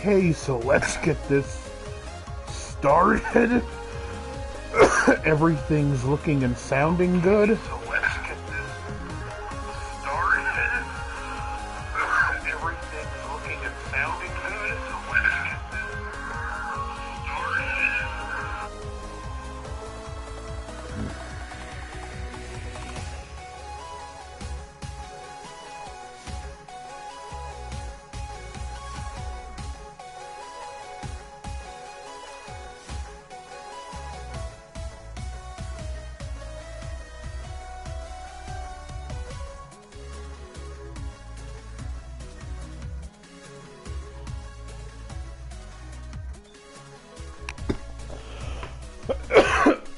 Okay, so let's get this started. Everything's looking and sounding good. So let's get this started. Everything's looking and sounding good. So let's get this started.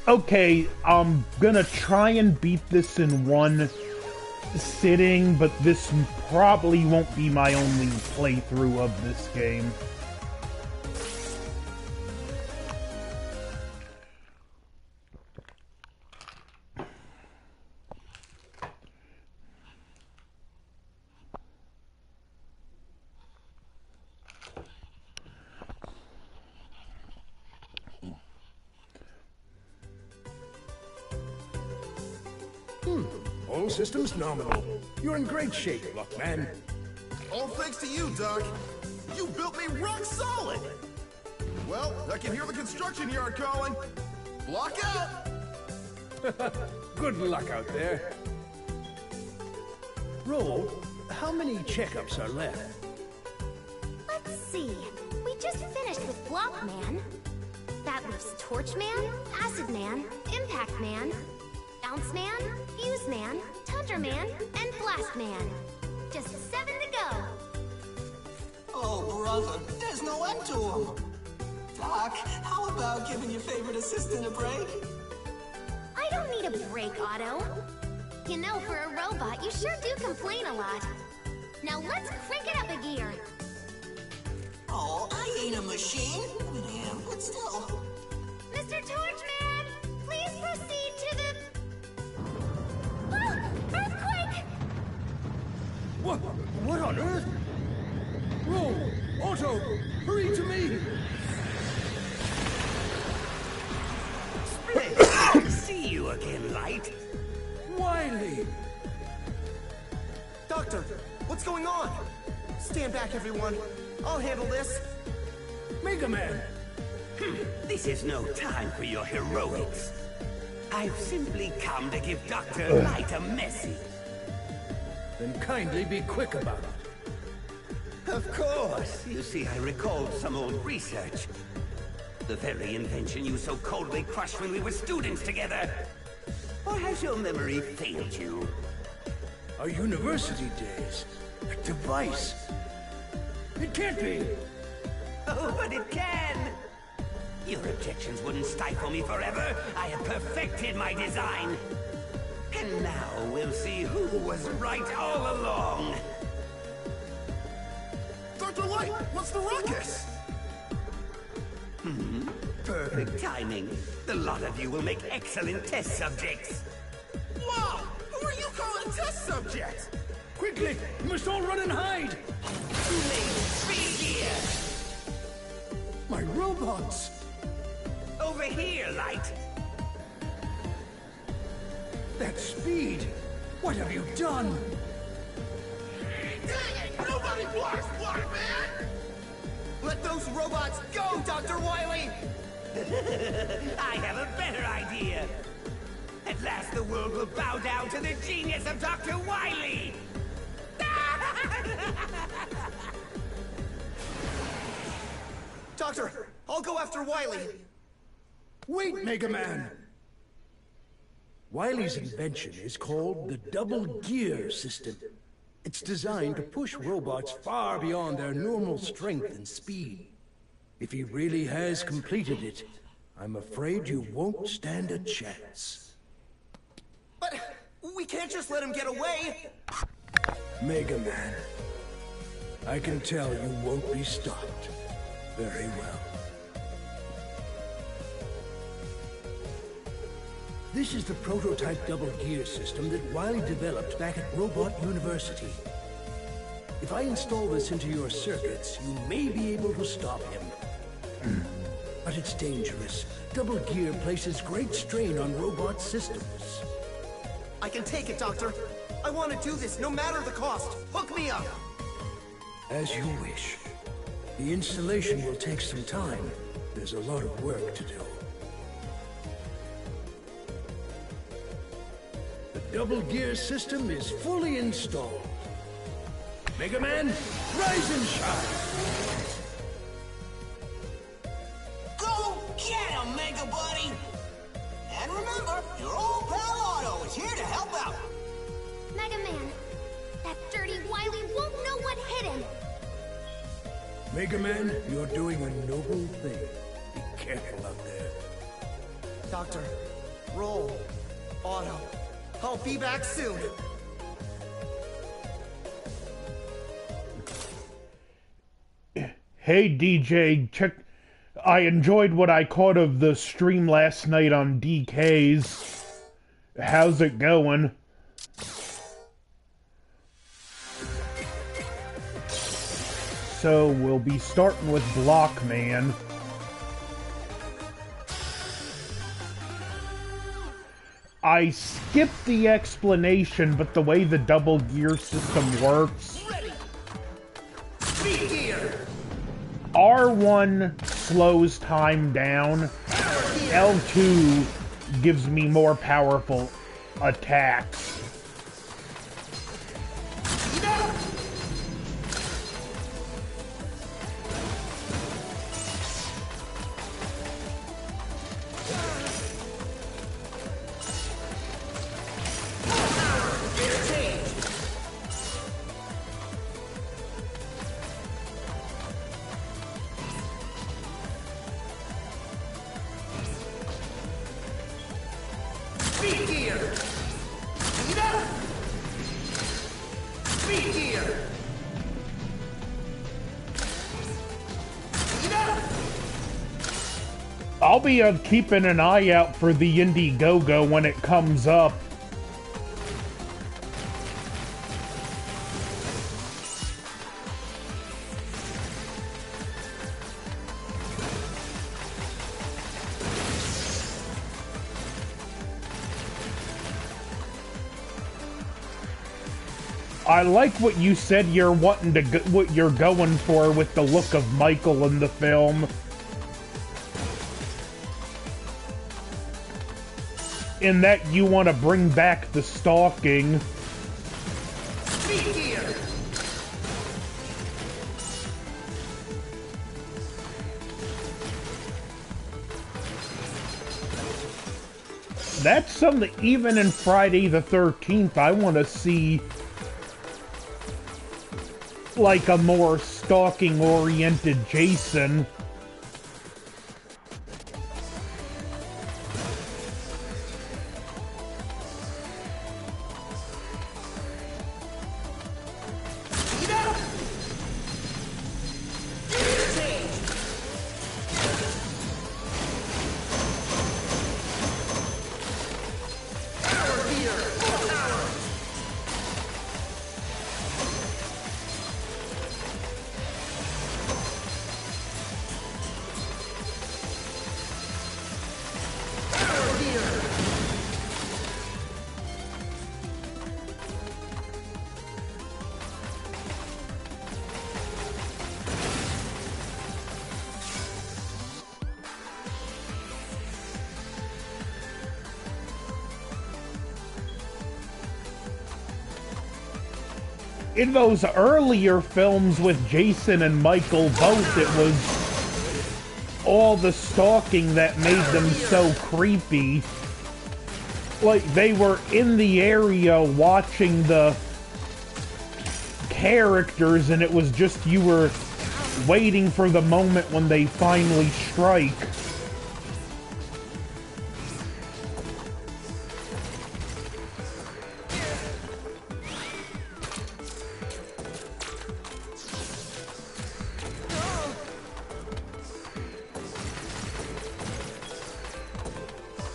Okay, I'm gonna try and beat this in one sitting, but this probably won't be my only playthrough of this game. All systems nominal. You're in great shape, Luckman. All thanks to you, Doc. You built me rock solid. Well, I can hear the construction yard calling. Block out! Good luck out there. Roll, how many checkups are left? Let's see. We just finished with Block Man. That leaves Torch Man, Acid Man, Impact Man, Bounce Man, Fuse Man, Tundra Man, and Blast Man. Just 7 to go. Oh, brother, there's no end to them. Doc, how about giving your favorite assistant a break? I don't need a break, Otto. You know, for a robot, you sure do complain a lot. Now let's crank it up a gear. Oh, I ain't a machine. I mean, I am, but still. Mr. Torchman, please proceed to the... Oh, earthquake! What on earth? Roll, Otto, hurry to me! Splendid to see you again, Light. Wily! Doctor, what's going on? Stand back, everyone. I'll handle this. Mega Man! This is no time for your heroics. I've simply come to give Dr. Light a message. Then kindly be quick about it. Of course. You see, I recalled some old research. The very invention you so coldly crushed when we were students together. Or has your memory failed you? Our university days. A device. It can't be! Oh, but it can! Your objections wouldn't stifle me forever. I have perfected my design. And now we'll see who was right all along. Dr. Light, what's the ruckus? Perfect timing. The lot of you will make excellent test subjects. Wow! Who are you calling a test subject? Quickly! You must all run and hide! Too late. Speed here. My robots! Over here, Light. That speed! What have you done? Dang it! Nobody blocks Block Man! Let those robots go, Dr. Wily! I have a better idea. At last the world will bow down to the genius of Dr. Wily! Doctor, I'll go after Wily. Wait, Mega Man! Wily's invention is called the Double Gear System. It's designed to push robots far beyond their normal strength and speed. If he really has completed it, I'm afraid you won't stand a chance. But we can't just let him get away! Mega Man, I can tell you won't be stopped. Very well. This is the prototype double gear system that Wily developed back at Robot University. If I install this into your circuits, you may be able to stop him. But it's dangerous. Double gear places great strain on robot systems. I can take it, Doctor. I want to do this, no matter the cost. Hook me up! As you wish. The installation will take some time. There's a lot of work to do. The double gear system is fully installed. Mega Man, rise and shine! Go get him, Mega Buddy! And remember, your old pal Otto is here to help out. Mega Man, that dirty Wily won't know what hit him. Mega Man, you're doing a noble thing. Be careful out there. Doctor, roll. Otto, I'll be back soon. Hey DJ, check. I enjoyed what I caught of the stream last night on DK's. How's it going? So we'll be starting with Blockman. I skipped the explanation, but the way the double gear system works. Speed gear! R1 slows time down. L2 gives me more powerful attacks. Speed gear! Speed up! Speed gear! Speed up! I'll be keeping an eye out for the Indiegogo when it comes up. I like what you said you're wanting to what you're going for with the look of Michael in the film. In that you want to bring back the stalking. Speed gear! That's something, even in Friday the 13th, I want to see like a more stalking-oriented Jason. Speed up! Change! Power gear! Full power! Power gear! In those earlier films with Jason and Michael both, it was all the stalking that made them so creepy. Like, they were in the area watching the characters, and it was just you were waiting for the moment when they finally strike.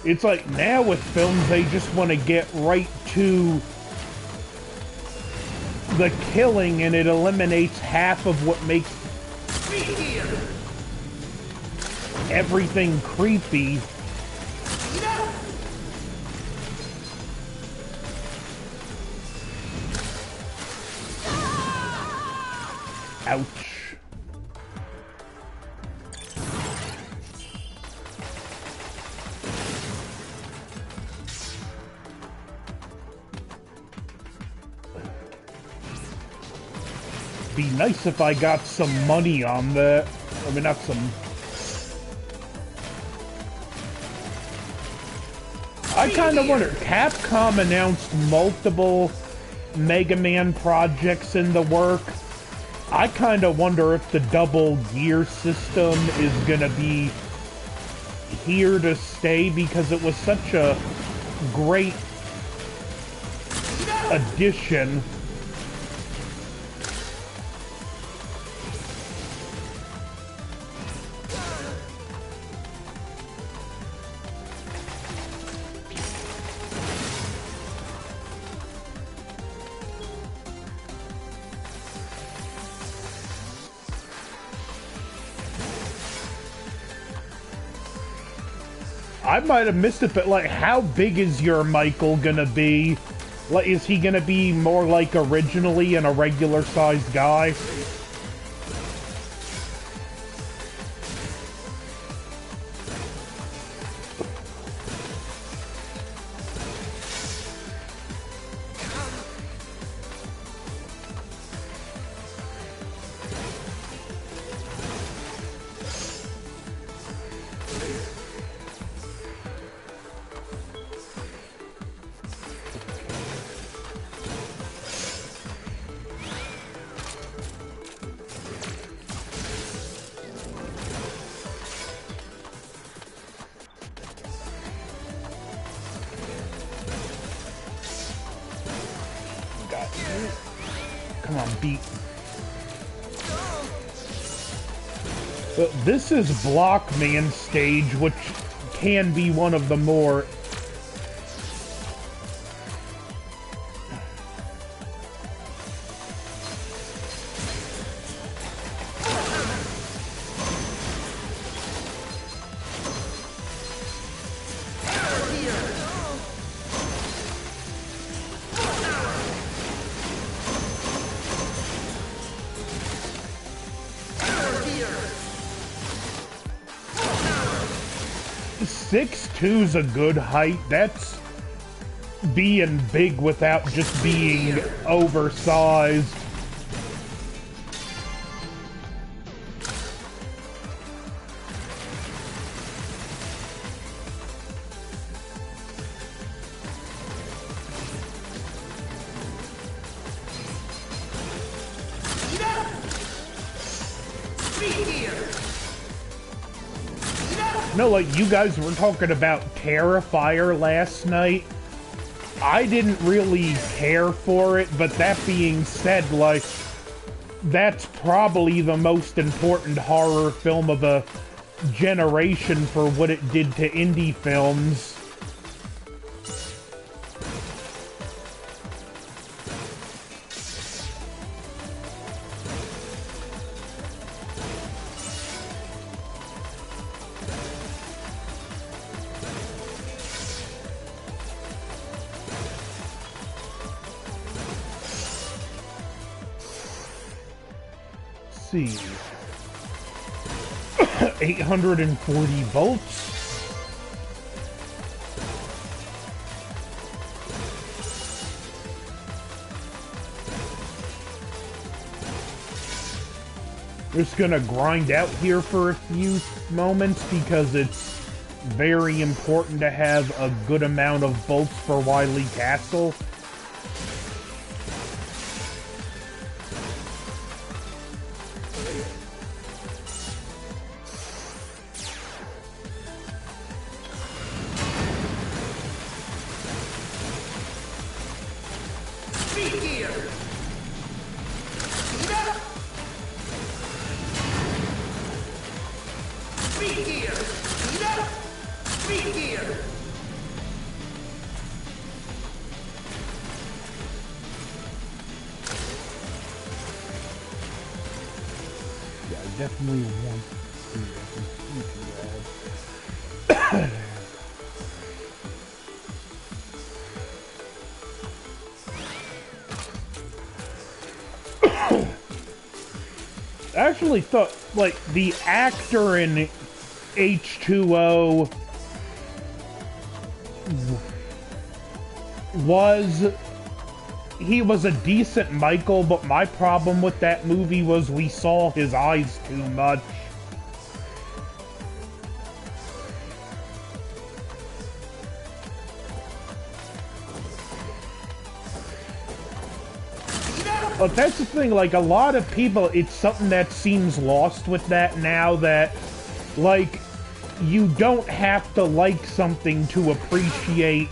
It's like now with films, they just want to get right to the killing, and it eliminates half of what makes everything creepy. Ouch. Be nice if I got some money on that. I mean, not some... I kind of wonder, Capcom announced multiple Mega Man projects in the work. I kind of wonder if the Double Gear system is going to be here to stay, because it was such a great addition. I might have missed it, but, like, how big is your Michael gonna be? Like, is he gonna be more like originally and a regular-sized guy? Come on, beat. This is Blockman stage, which can be one of the more... Six-two's a good height. That's being big without just being oversized. No, like, you guys were talking about Terrifier last night. I didn't really care for it, but that being said, like, that's probably the most important horror film of a generation for what it did to indie films. See, 840 volts. Just gonna grind out here for a few moments because it's very important to have a good amount of volts for Wily Castle. definitely want to see that. I actually thought, like, the actor in H2O he was a decent Michael, but my problem with that movie was we saw his eyes too much. But that's the thing, like, a lot of people, it's something that seems lost with that now, that, like, you don't have to like something to appreciate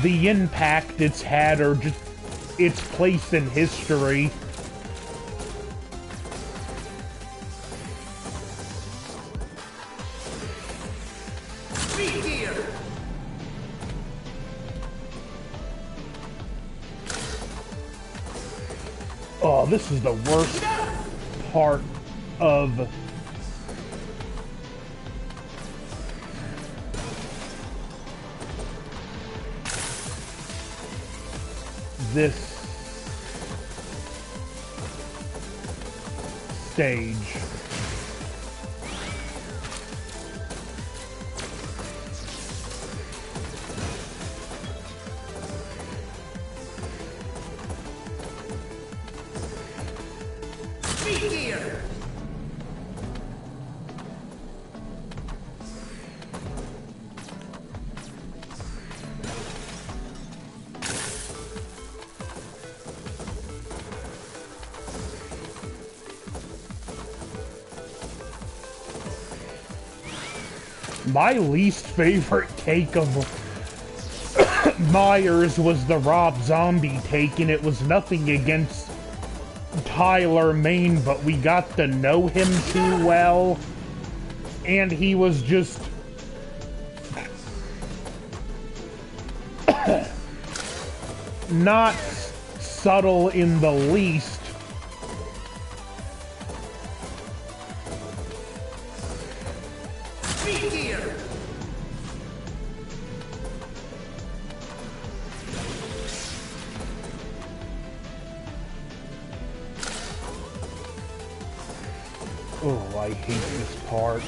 the impact it's had or just its place in history. Speed gear! Oh, this is the worst part of this stage. Speed gear! My least favorite take of Myers was the Rob Zombie take, and it was nothing against Tyler Mane, but we got to know him too well, and he was just not subtle in the least. Speed gear! Oh, I hate this part.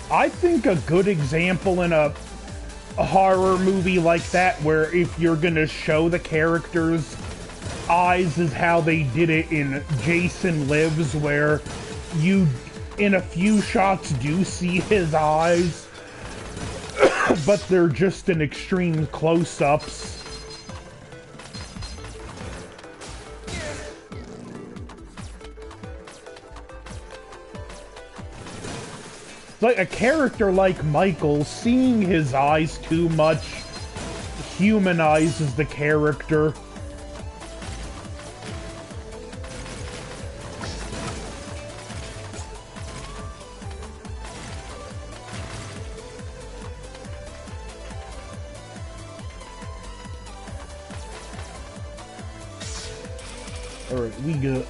I think a good example in a horror movie like that, where if you're gonna show the characters' eyes, is how they did it in Jason Lives, where you, in a few shots, do see his eyes, but they're just in extreme close-ups. Like a character like Michael, seeing his eyes too much humanizes the character. Alright, we good.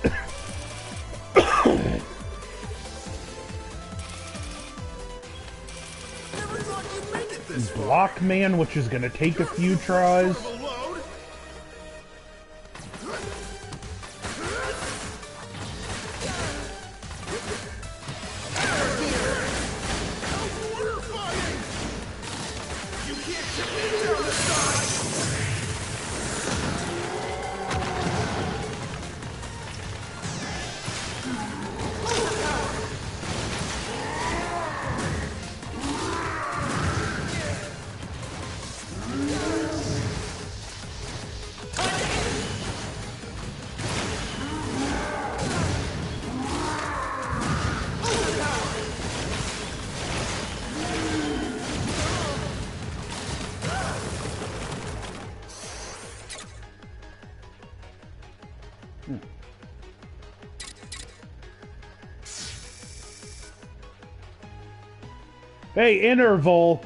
Blockman, which is gonna take a few tries. Hey, Interval.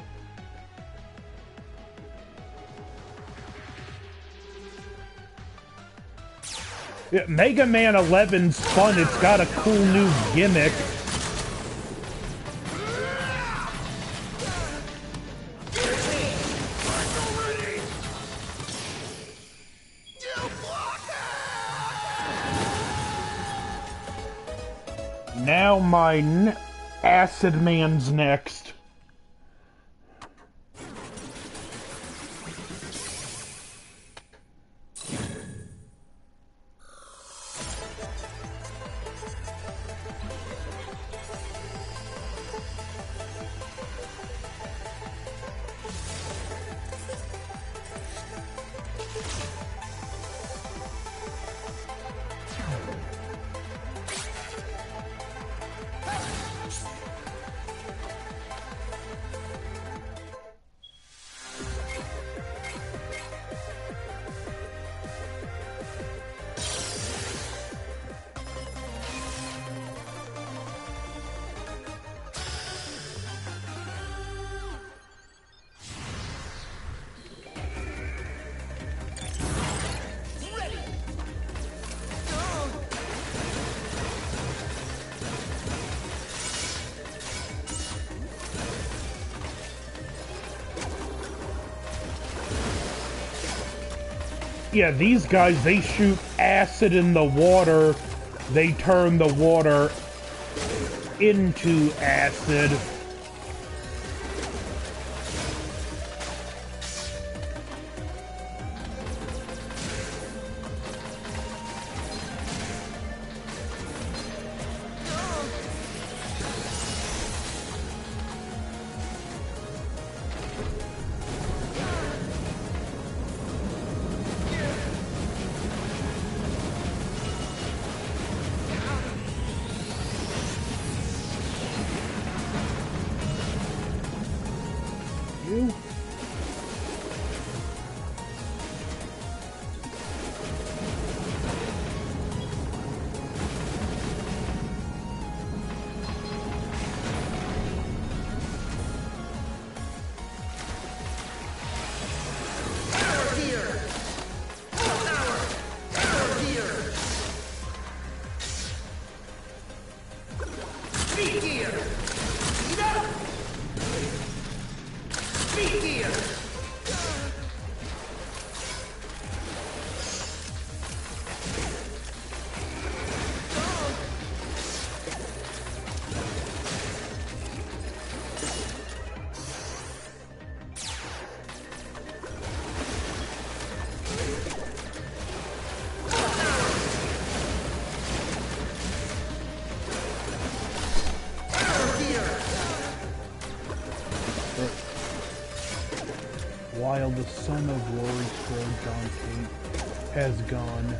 Yeah, Mega Man 11's fun. It's got a cool new gimmick. Now my Acid Man's next. Yeah, these guys, they shoot acid in the water. They turn the water into acid. While the son of Laurie Strode, John Tate, has gone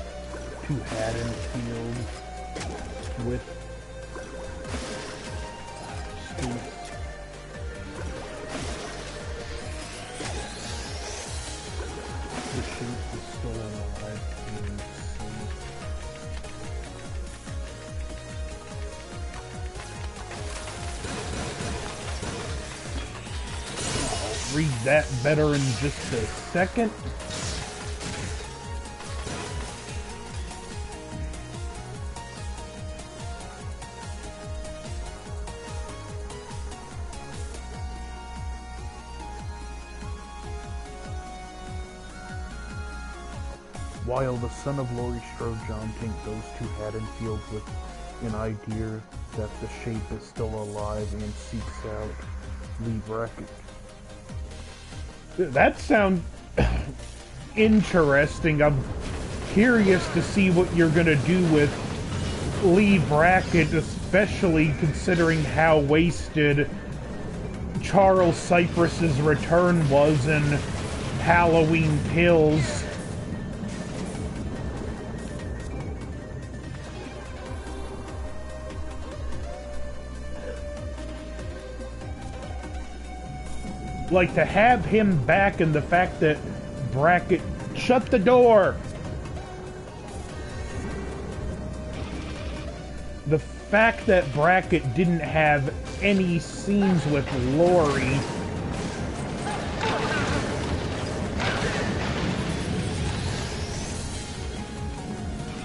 to Haddonfield with Steve. The sheep is still alive. Read that better in just a second. While the son of Laurie Strode, John Tink, goes to Haddonfield with an idea that the shape is still alive and seeks out Lee Brackett. That sounds interesting. I'm curious to see what you're going to do with Lee Brackett, especially considering how wasted Charles Cypress's return was in Halloween Kills. Like, to have him back and the fact that Brackett... Shut the door! The fact that Brackett didn't have any scenes with Laurie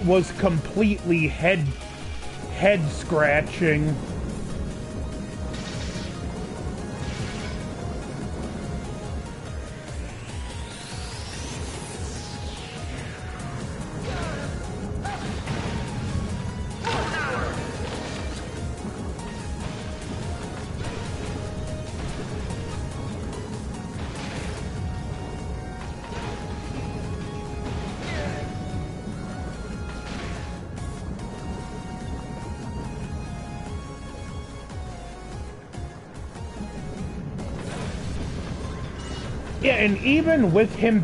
was completely head-scratching. Yeah, and even with him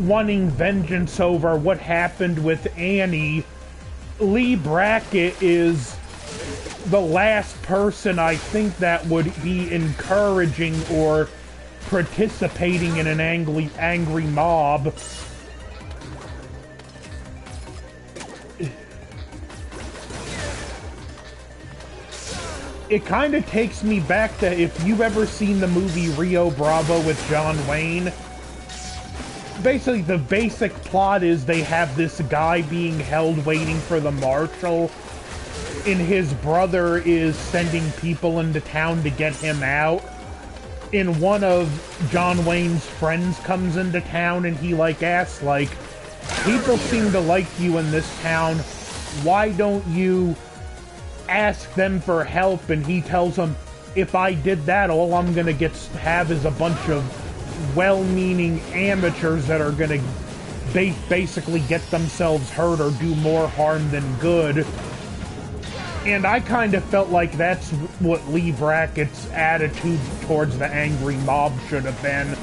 wanting vengeance over what happened with Annie, Lee Brackett is the last person I think that would be encouraging or participating in an angry mob. It kind of takes me back to if you've ever seen the movie Rio Bravo with John Wayne. Basically, the basic plot is they have this guy being held waiting for the marshal, and his brother is sending people into town to get him out. And one of John Wayne's friends comes into town and he asks, people seem to like you in this town, why don't you ask them for help? And he tells him, if I did that, all I'm gonna have is a bunch of well-meaning amateurs that are gonna basically get themselves hurt or do more harm than good. And I kind of felt like that's what Lee Brackett's attitude towards the angry mob should have been.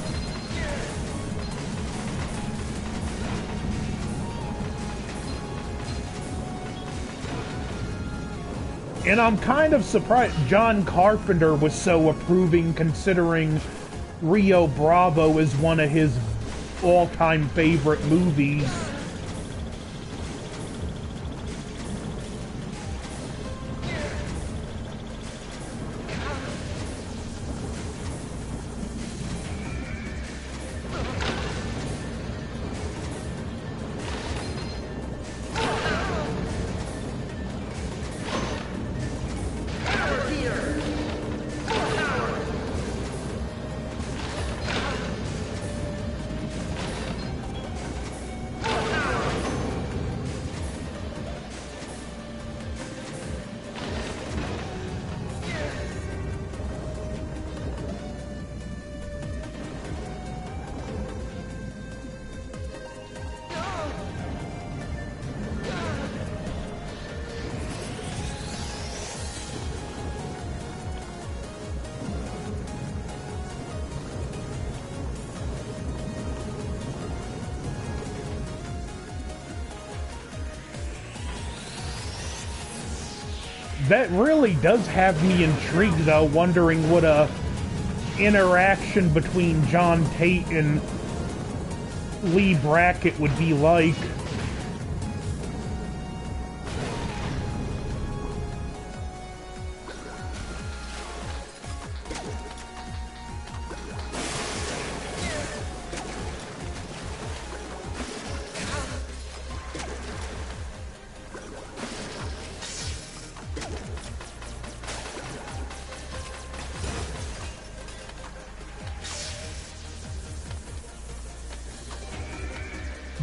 And I'm kind of surprised John Carpenter was so approving, considering Rio Bravo is one of his all-time favorite movies. That really does have me intrigued, though, wondering what a interaction between John Tate and Lee Brackett would be like.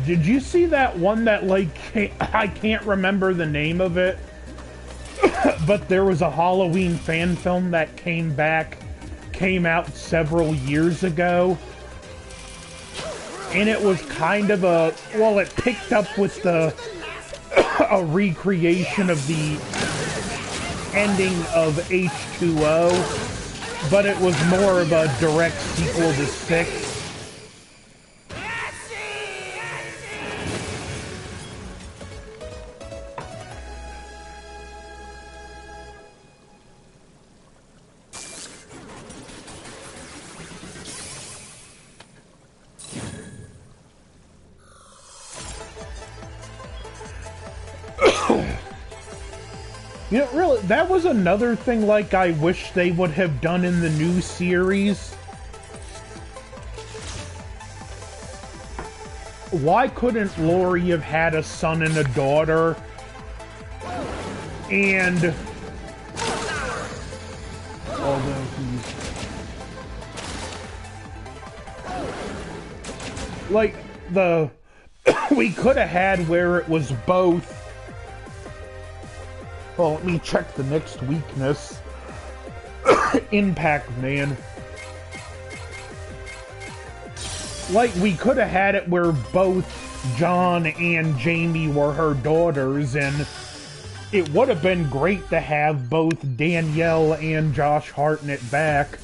Did you see that one that, I can't remember the name of it, but there was a Halloween fan film that came out several years ago, and it was kind of it picked up with a recreation of the ending of H2O, but it was more of a direct sequel to 6. You know, really, that was another thing, like, I wish they would have done in the new series. Why couldn't Lori have had a son and a daughter? And... although he's... like, the... we could have had where it was both... well, let me check the next weakness. Impact Man. Like, we could have had it where both John and Jamie were her daughters, and it would have been great to have both Danielle and Josh Hartnett back.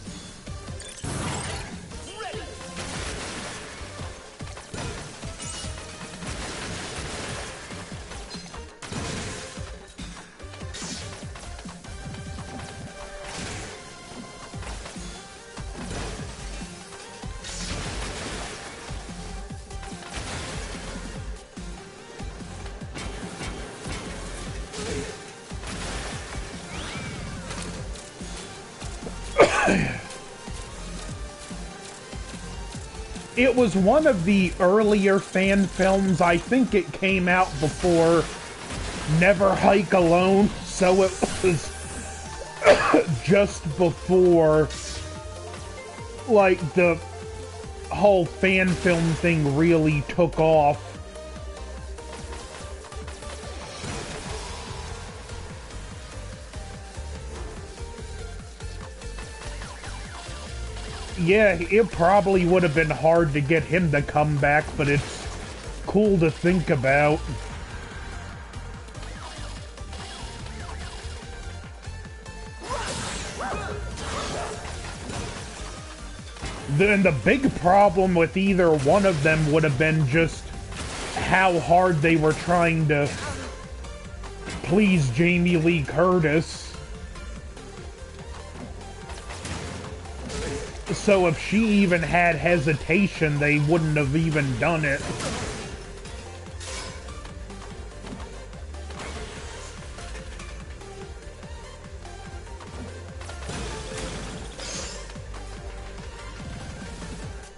It was one of the earlier fan films. I think it came out before Never Hike Alone, so it was just before, like, the whole fan film thing really took off. Yeah, it probably would have been hard to get him to come back, but it's cool to think about. Then the big problem with either one of them would have been just how hard they were trying to please Jamie Lee Curtis. So if she even had hesitation, they wouldn't have even done it.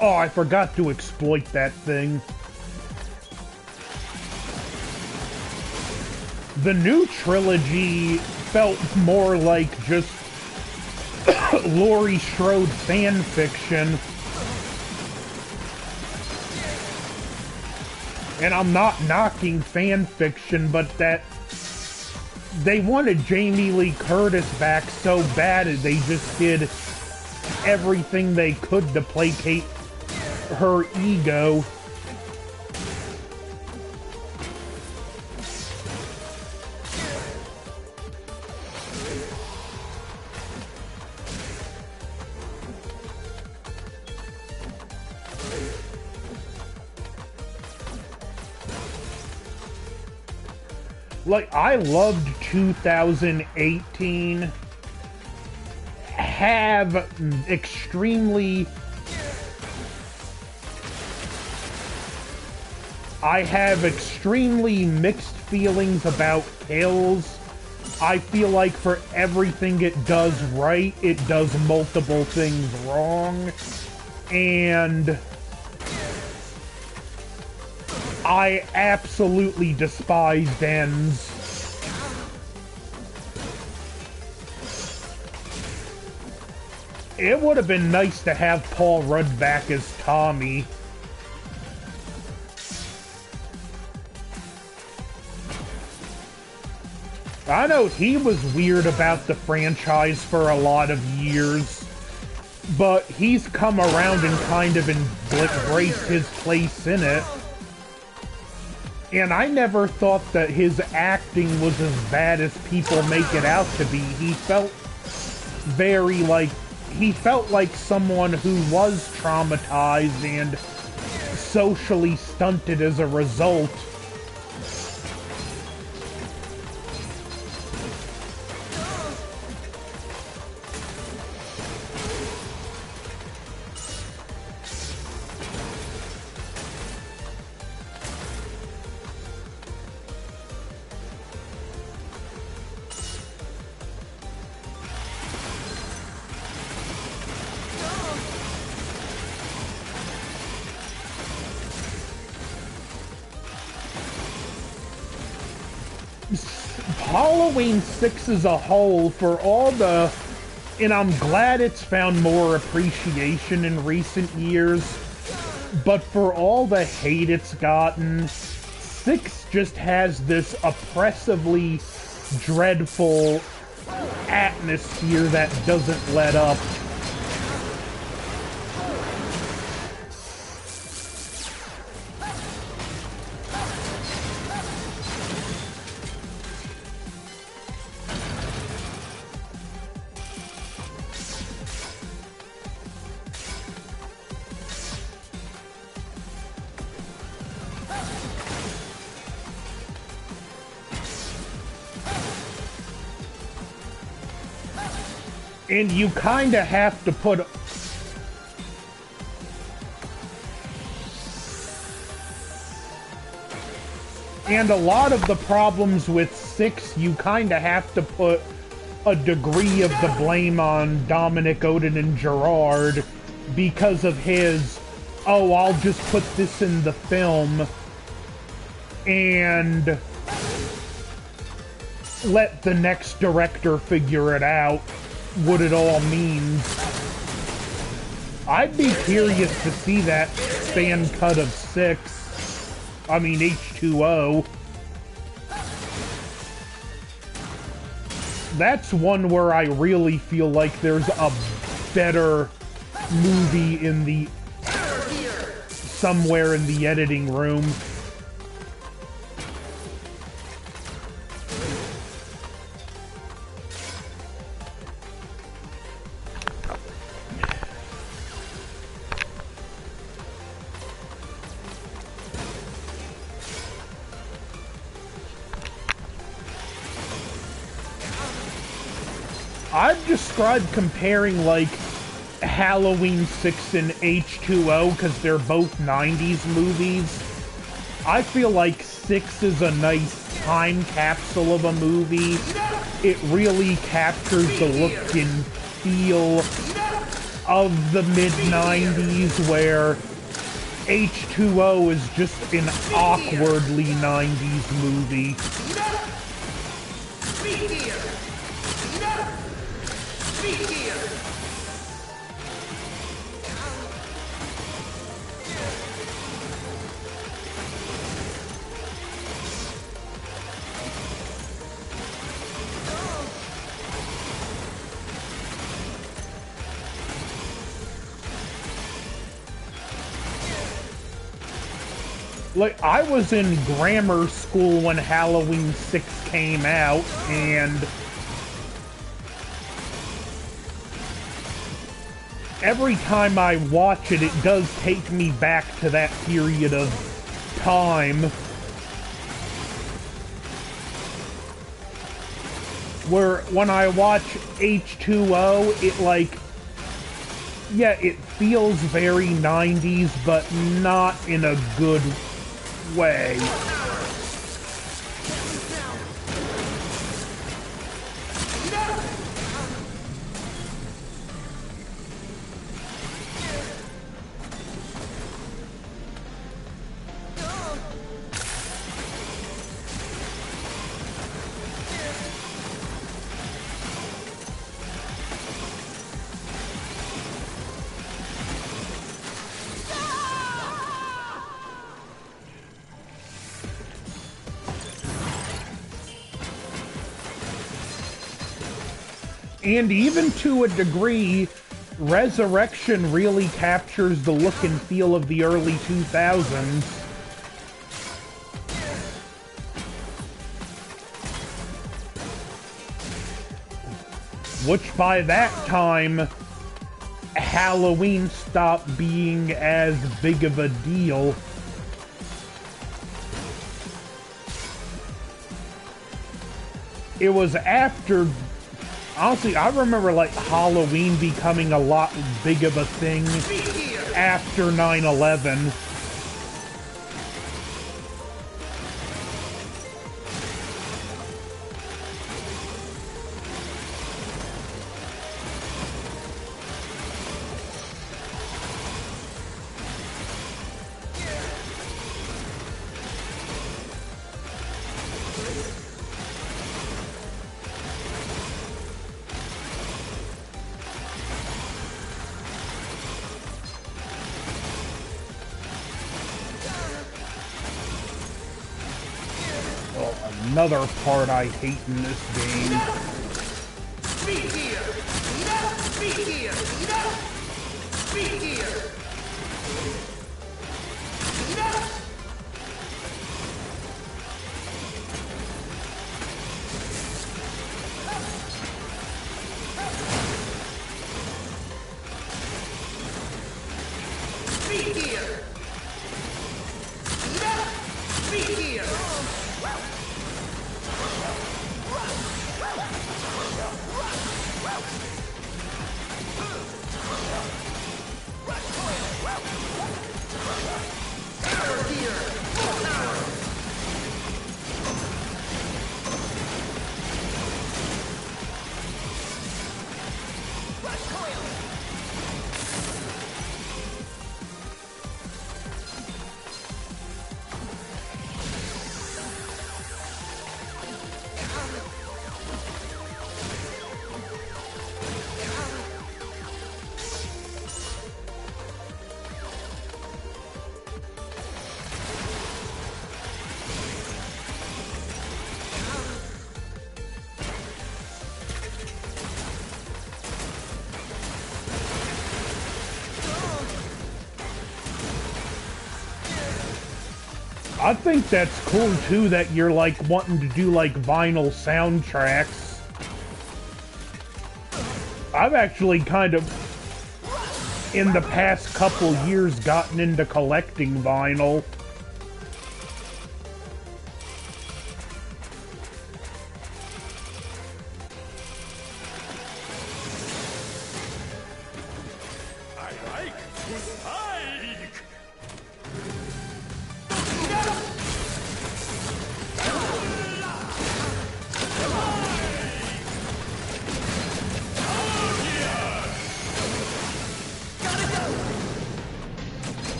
Oh, I forgot to exploit that thing. The new trilogy felt more like just Laurie Strode fan fiction. And I'm not knocking fan fiction, but that they wanted Jamie Lee Curtis back so bad they just did everything they could to placate her ego. Like, I loved 2018. Have extremely... I have extremely mixed feelings about Kills. I feel like for everything it does right, it does multiple things wrong. And I absolutely despised Ends. It would have been nice to have Paul Rudd back as Tommy. I know he was weird about the franchise for a lot of years, but he's come around and kind of embraced his place in it. And I never thought that his acting was as bad as people make it out to be. He felt very like... he felt like someone who was traumatized and socially stunted as a result. Halloween 6 as a whole, for all the... And I'm glad it's found more appreciation in recent years, but for all the hate it's gotten, 6 just has this oppressively dreadful atmosphere that doesn't let up. And you kinda have to put... And a lot of the problems with 6, you kinda have to put a degree of the blame on Dominic Odin and Gerard because of his, oh, I'll just put this in the film and let the next director figure it out what it all means. I'd be curious to see that fan cut of 6. I mean, H2O. That's one where I really feel like there's a better movie in the... somewhere in the editing room. I've described comparing, like, Halloween 6 and H2O because they're both 90s movies. I feel like 6 is a nice time capsule of a movie. It really captures the look and feel of the mid-90s, where H2O is just an awkwardly 90s movie. Like, I was in grammar school when Halloween 6 came out, and every time I watch it, it does take me back to that period of time where when I watch H2O, it, like, yeah, it feels very 90s, but not in a good way. And even to a degree, Resurrection really captures the look and feel of the early 2000s. Which by that time, Halloween stopped being as big of a deal. It was after... Honestly, I remember, like, Halloween becoming a lot big of a thing after 9/11. another part I hate in this game. Speed gear! Speed gear! Speed gear! Speed gear! Speed gear! Power gear! Full power! Rush coil! I think that's cool too that you're like wanting to do like vinyl soundtracks. I've actually kind of in the past couple years gotten into collecting vinyl.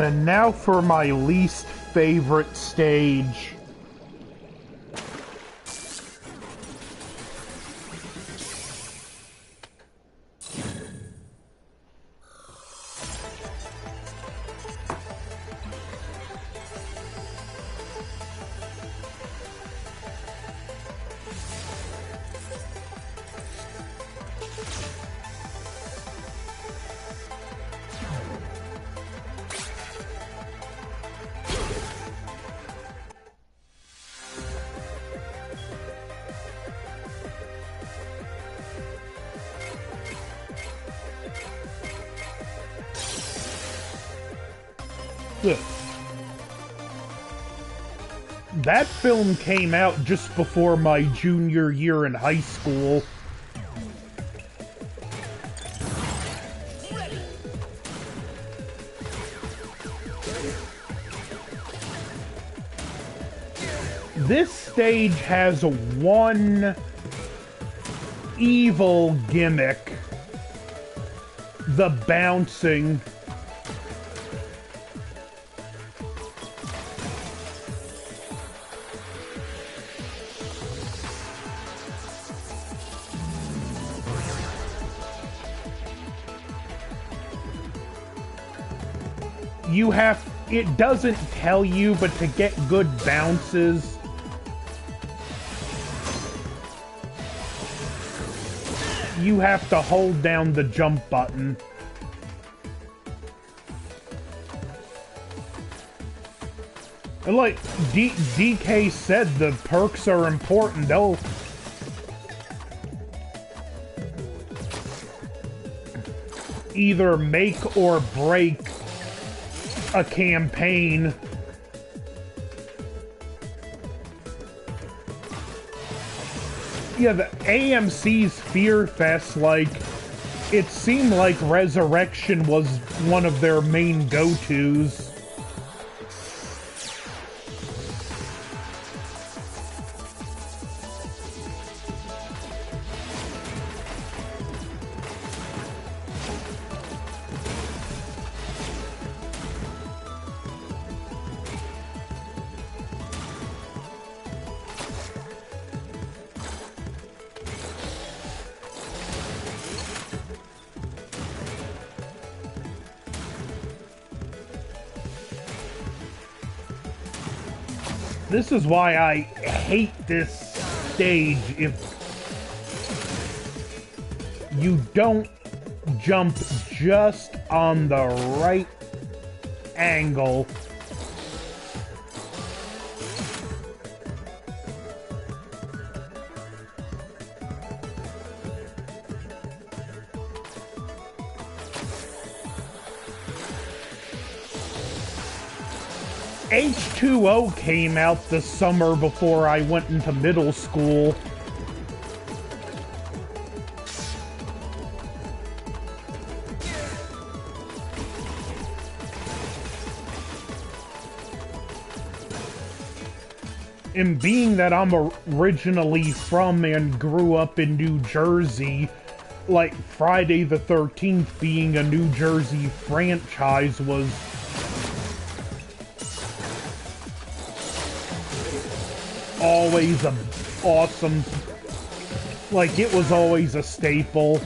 And now for my least favorite stage. That film came out just before my junior year in high school. This stage has one evil gimmick: the bouncing. It doesn't tell you, but to get good bounces, you have to hold down the jump button. And like DK said, the perks are important. They'll either make or break a campaign. Yeah, the AMC's Fear Fest, like, it seemed like Resurrection was one of their main go-tos. This is why I hate this stage. If you don't jump just on the right angle, H2O came out the summer before I went into middle school. And being that I'm originally from and grew up in New Jersey, like Friday the 13th being a New Jersey franchise was always a awesome, like it was always a staple.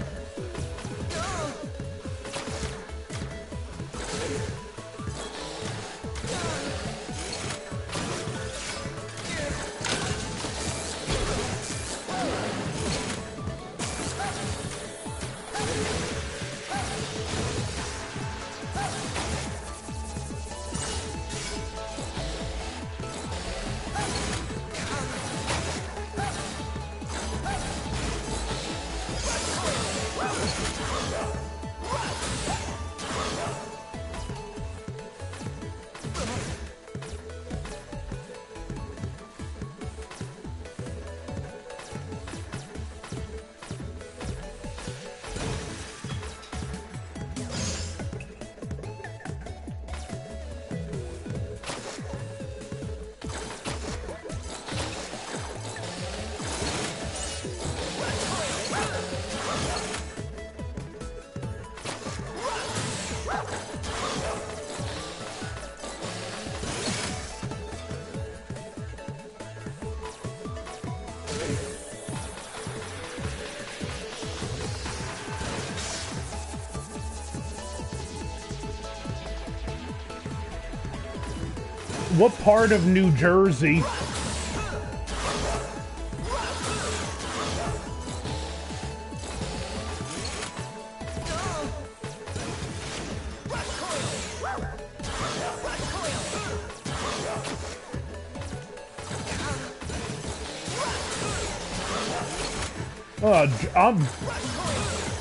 What part of New Jersey?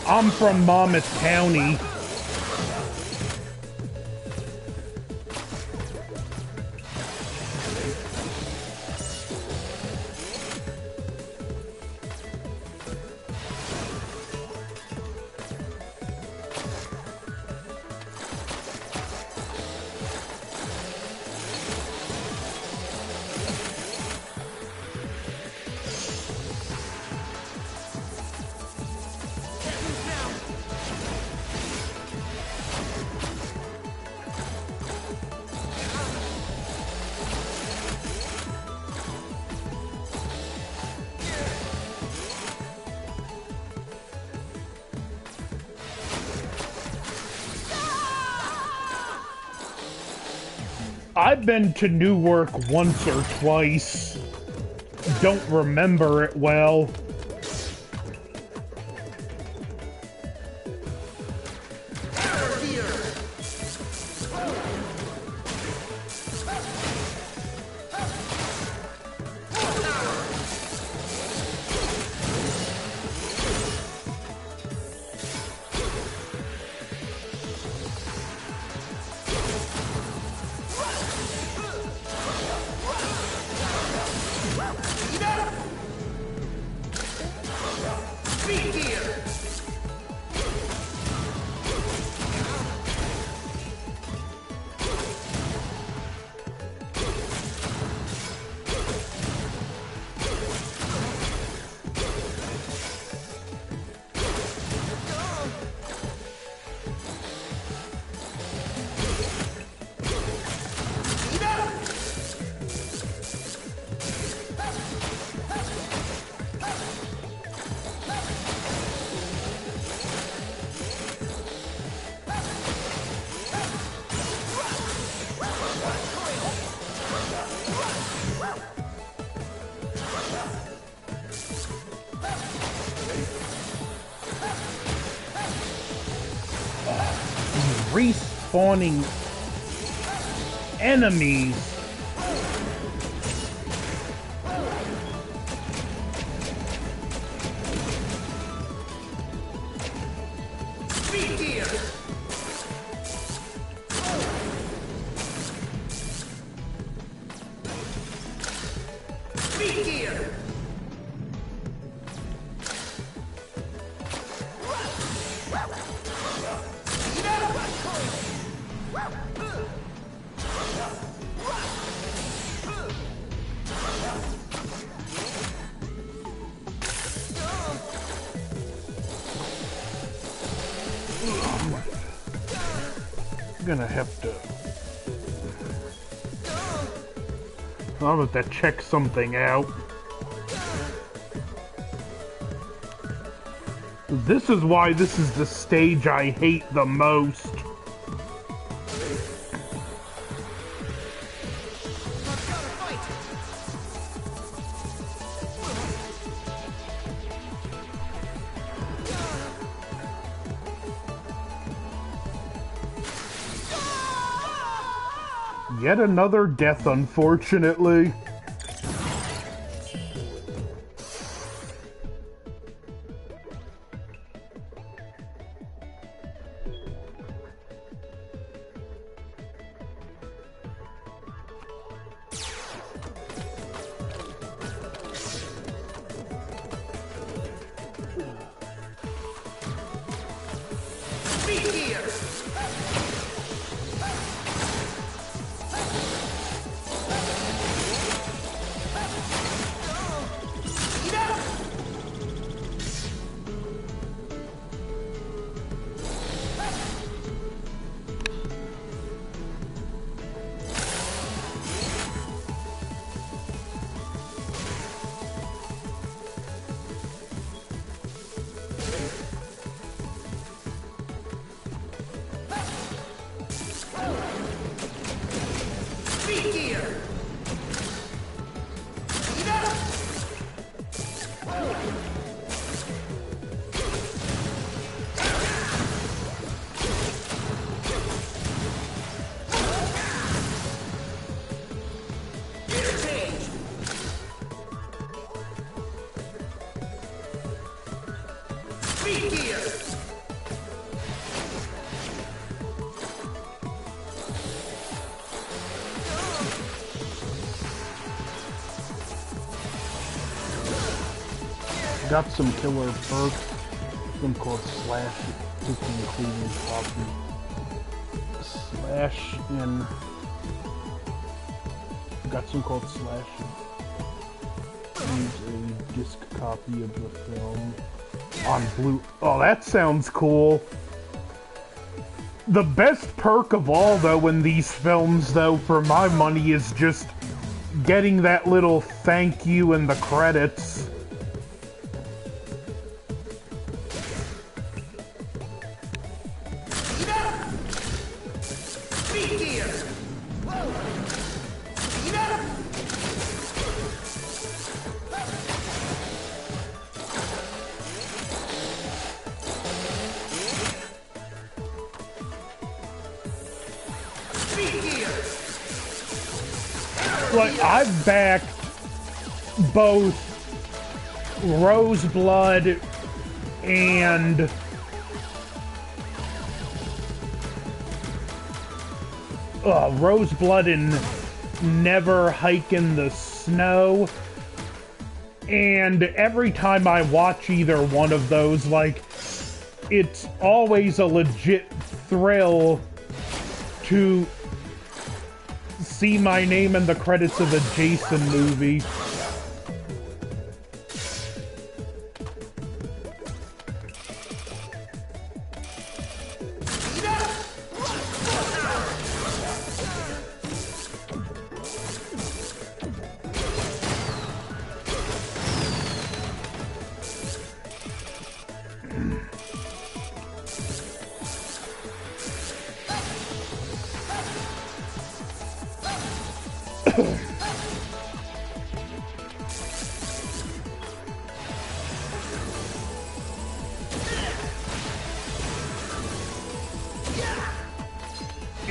I'm from Monmouth County. I've been to Newark once or twice. Don't remember it well. respawning enemies. Speed gear! Speed gear! I'm gonna have to... I'm gonna have to check something out. This is why this is the stage I hate the most. Yet another death, unfortunately. Speed gear! Speed gear! Gear change! Speed gear! Got some killer perks. Some called Slash, including copy. Slash in. Got some called Slash. Use a disc copy of the film on blue. Oh, that sounds cool. The best perk of all, though, in these films, though, for my money, is just getting that little thank you in the credits. Speed gear! Speed gear! Like, I've backed both Roseblood and Roseblood and Never Hike in the Snow. And every time I watch either one of those, like, it's always a legit thrill to see my name in the credits of a Jason movie.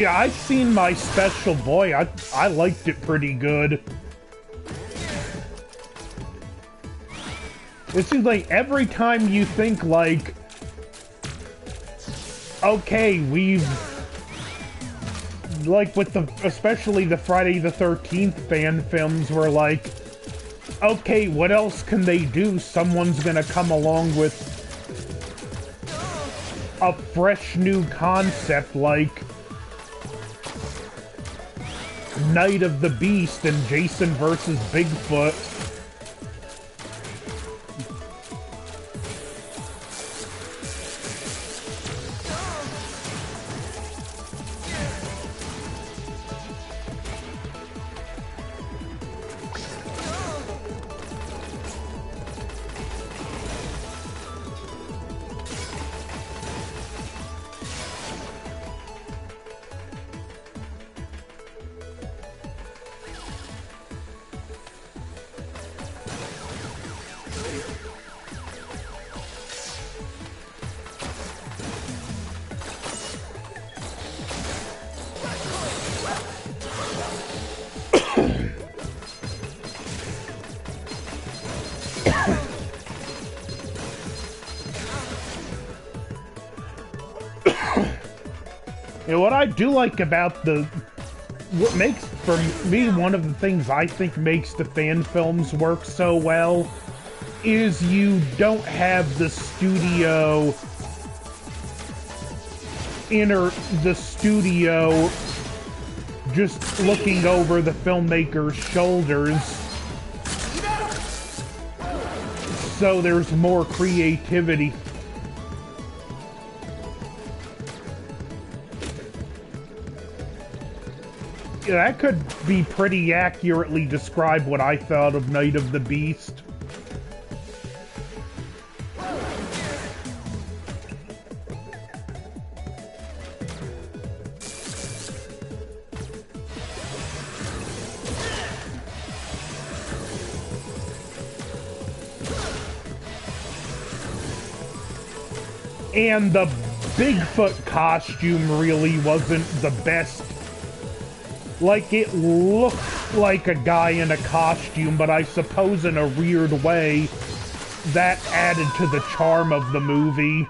Yeah, I've seen My Special Boy. I liked it pretty good. It seems like every time you think, like, okay, we've... Like, with the... Especially the Friday the 13th fan films were like, okay, what else can they do? Someone's gonna come along with a fresh new concept like Night of the Beast and Jason versus Bigfoot. You know, what I do like about what makes, for me, one of the things I think makes the fan films work so well is you don't have the studio just looking over the filmmaker's shoulders. So there's more creativity. Yeah, that could be pretty accurately describe what I thought of Night of the Beast. And the Bigfoot costume really wasn't the best. Like, it looked like a guy in a costume, but I suppose in a weird way, that added to the charm of the movie.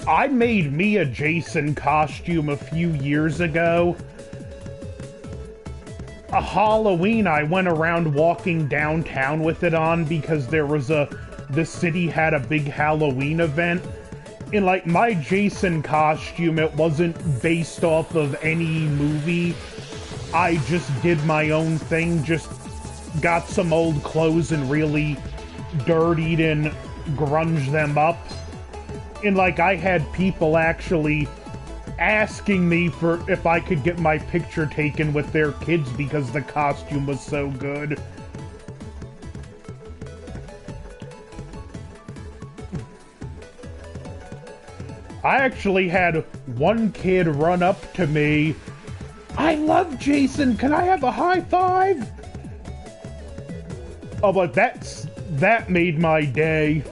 I made me a Jason costume a few years ago. A Halloween, I went around walking downtown with it on because the city had a big Halloween event. And like my Jason costume, it wasn't based off of any movie. I just did my own thing, just got some old clothes and really dirtied and grunged them up. And like I had people actually asking me for if I could get my picture taken with their kids because the costume was so good. I actually had one kid run up to me. "I love Jason, can I have a high five?" Oh, but that made my day.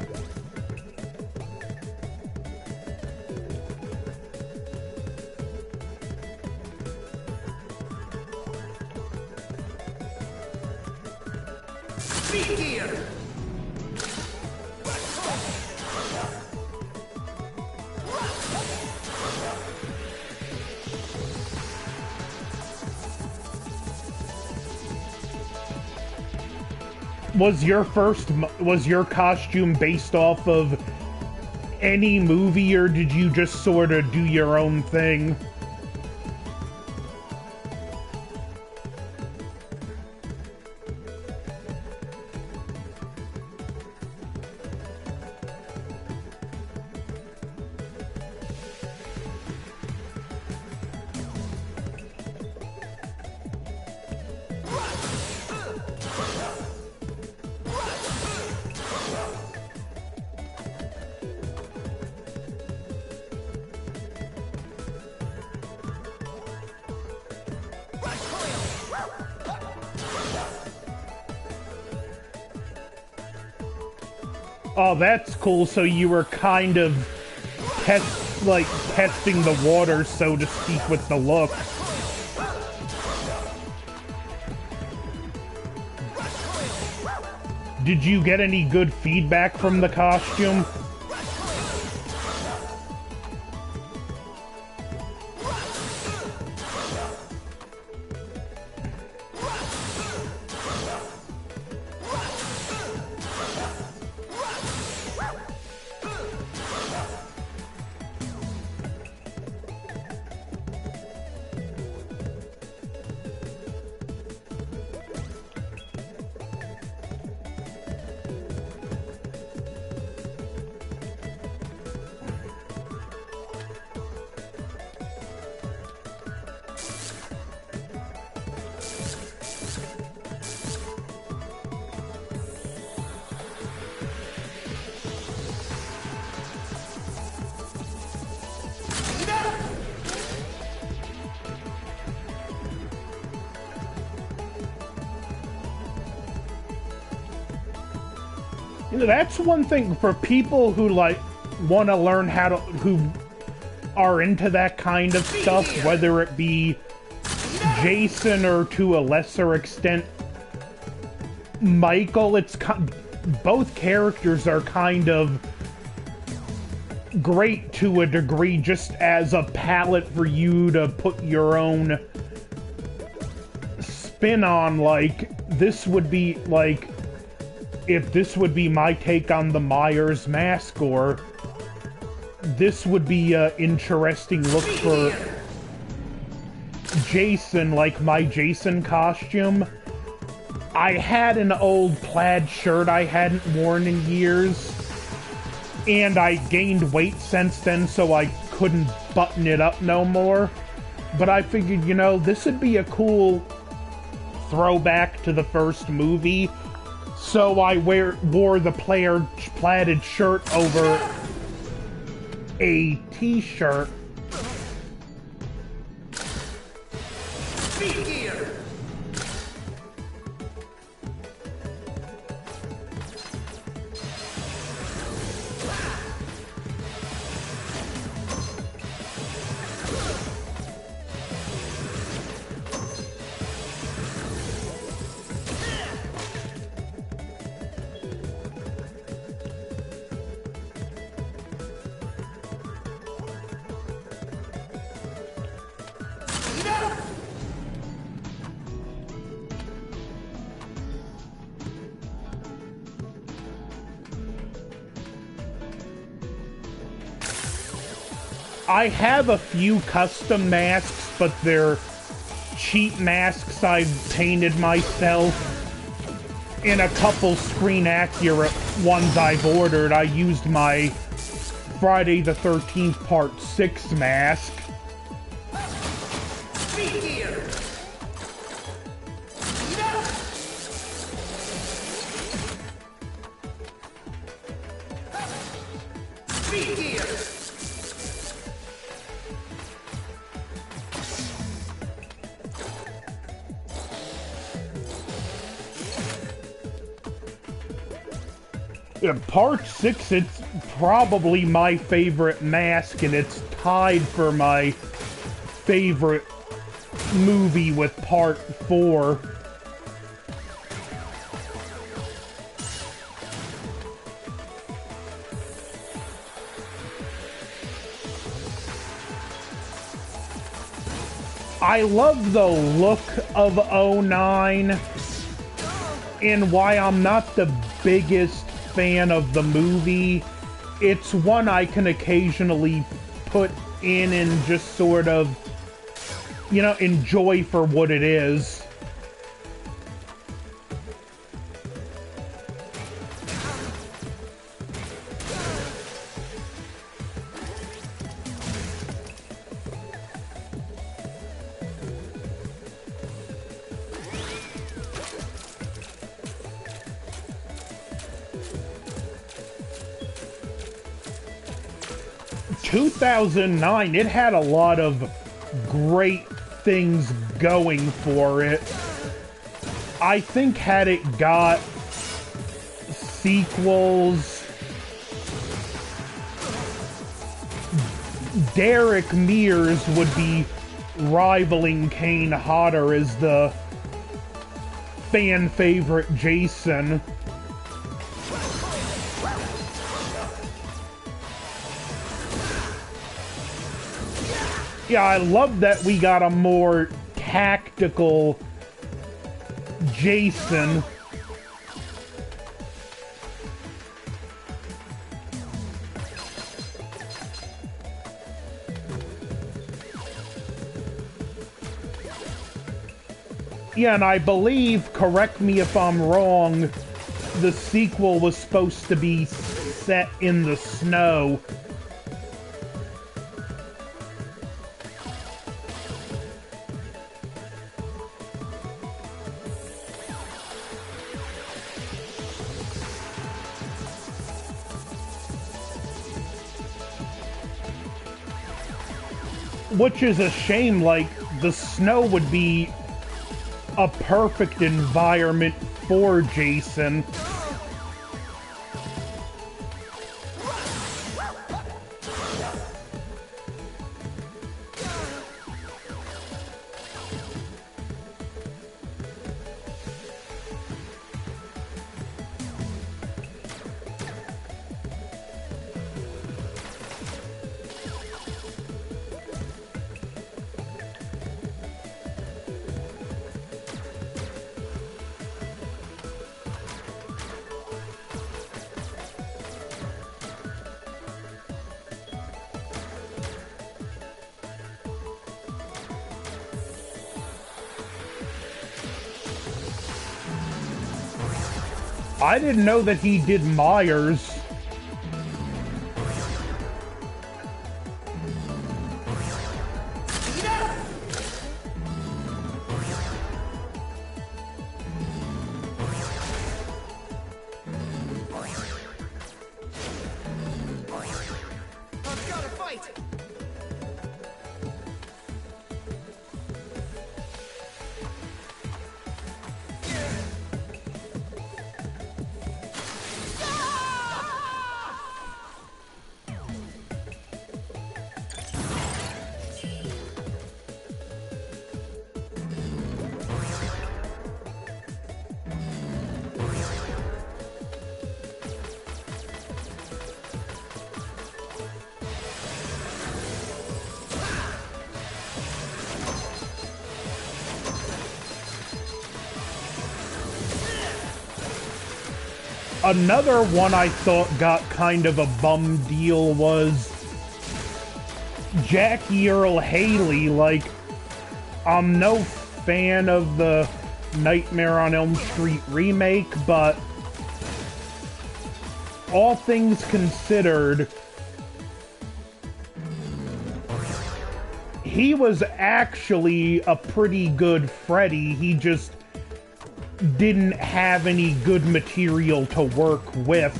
Was your costume based off of any movie, or did you just sort of do your own thing? Oh, that's cool. So you were kind of testing the water, so to speak, with the look. Did you get any good feedback from the costume? You know, that's one thing for people who want to learn how to, who are into that kind of stuff, whether it be Jason or to a lesser extent Michael. Both characters are kind of great to a degree, just as a palette for you to put your own spin on. Like, this would be like, if this would be my take on the Myers mask, or this would be an interesting look for Jason, like my Jason costume. I had an old plaid shirt I hadn't worn in years, and I gained weight since then, so I couldn't button it up no more. But I figured, you know, this would be a cool throwback to the first movie. So I wore the plaided shirt over a t-shirt. Speed gear! I have a few custom masks, but they're cheap masks I've painted myself. In a couple screen-accurate ones I've ordered, I used my Friday the 13th Part 6 mask. Speed gear! Speed gear! Part 6, it's probably my favorite mask, and it's tied for my favorite movie with Part 4. I love the look of 09. And why I'm not the biggest fan of the movie, it's one I can occasionally put in and just sort of, you know, enjoy for what it is. In 2009, it had a lot of great things going for it. I think had it got sequels, Derek Mears would be rivaling Kane Hodder as the fan favorite Jason. Yeah, I love that we got a more tactical Jason. Yeah, and I believe, correct me if I'm wrong, the sequel was supposed to be set in the snow. Which is a shame, like, the snow would be a perfect environment for Jason. I didn't know that he did Myers. Another one I thought got kind of a bum deal was Jackie Earle Haley. Like, I'm no fan of the Nightmare on Elm Street remake, but all things considered, he was actually a pretty good Freddy. He just didn't have any good material to work with.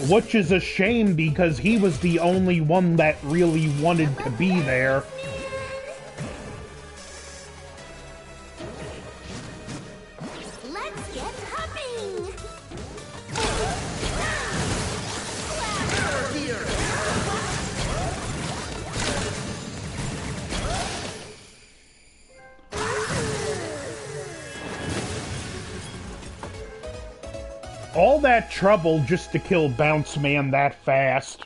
Which is a shame because he was the only one that really wanted to be there. Let's get hopping! All that trouble just to kill Bounce Man that fast.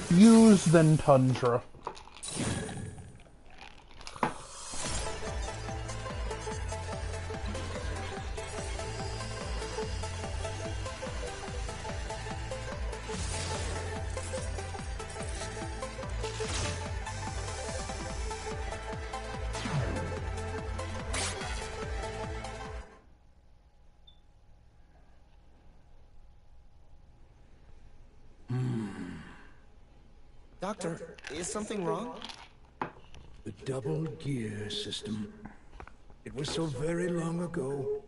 Fuse then Tundra. Doctor, is something wrong? The double gear system. It was so very long ago.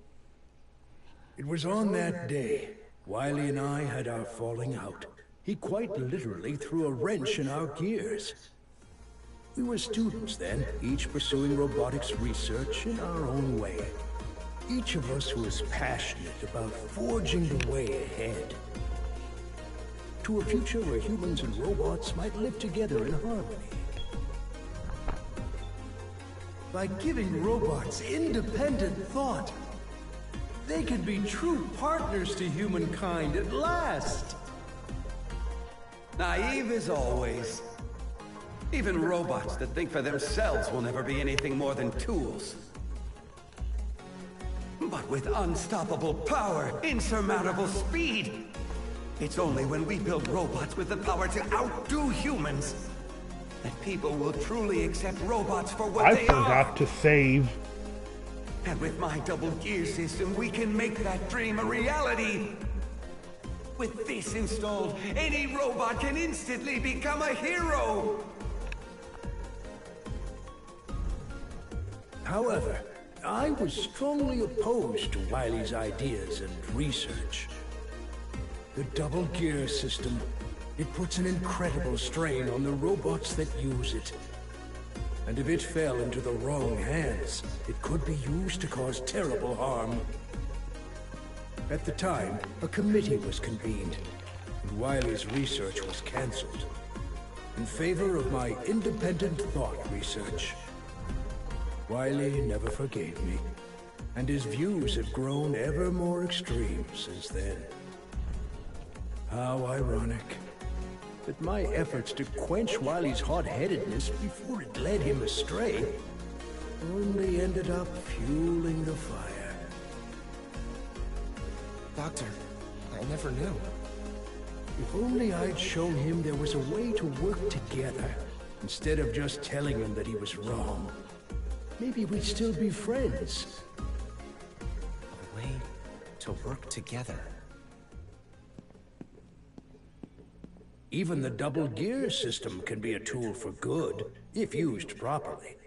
It was on that day, Wily and I had our falling out. He quite literally threw a wrench in our gears. We were students then, each pursuing robotics research in our own way. Each of us was passionate about forging the way ahead. To a future where humans and robots might live together in harmony. By giving robots independent thought, they could be true partners to humankind at last. Naive as always. Even robots that think for themselves will never be anything more than tools. But with unstoppable power, insurmountable speed, it's only when we build robots with the power to outdo humans that people will truly accept robots for what they are. I forgot to save. And with my double gear system, we can make that dream a reality. With this installed, any robot can instantly become a hero. However, I was strongly opposed to Wily's ideas and research. The double gear system, it puts an incredible strain on the robots that use it. And if it fell into the wrong hands, it could be used to cause terrible harm. At the time, a committee was convened, and Wily's research was cancelled in favor of my independent thought research. Wily never forgave me, and his views have grown ever more extreme since then. How ironic that my efforts to quench Wily's hot-headedness before it led him astray only ended up fueling the fire. Doctor, I never knew. If only I'd shown him there was a way to work together, instead of just telling him that he was wrong. Maybe we'd still be friends. A way to work together. Even the double gear system can be a tool for good, if used properly.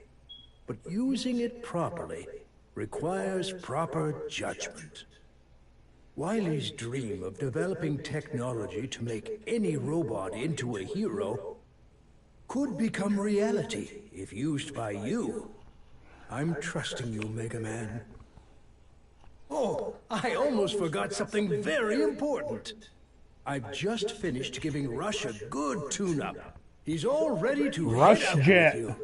But using it properly requires proper judgment. Wily's dream of developing technology to make any robot into a hero could become reality if used by you. I'm trusting you, Mega Man. Oh, I almost forgot something very important. I've just finished giving Rush a good tune-up. He's all ready to Rush head out Jet. with you.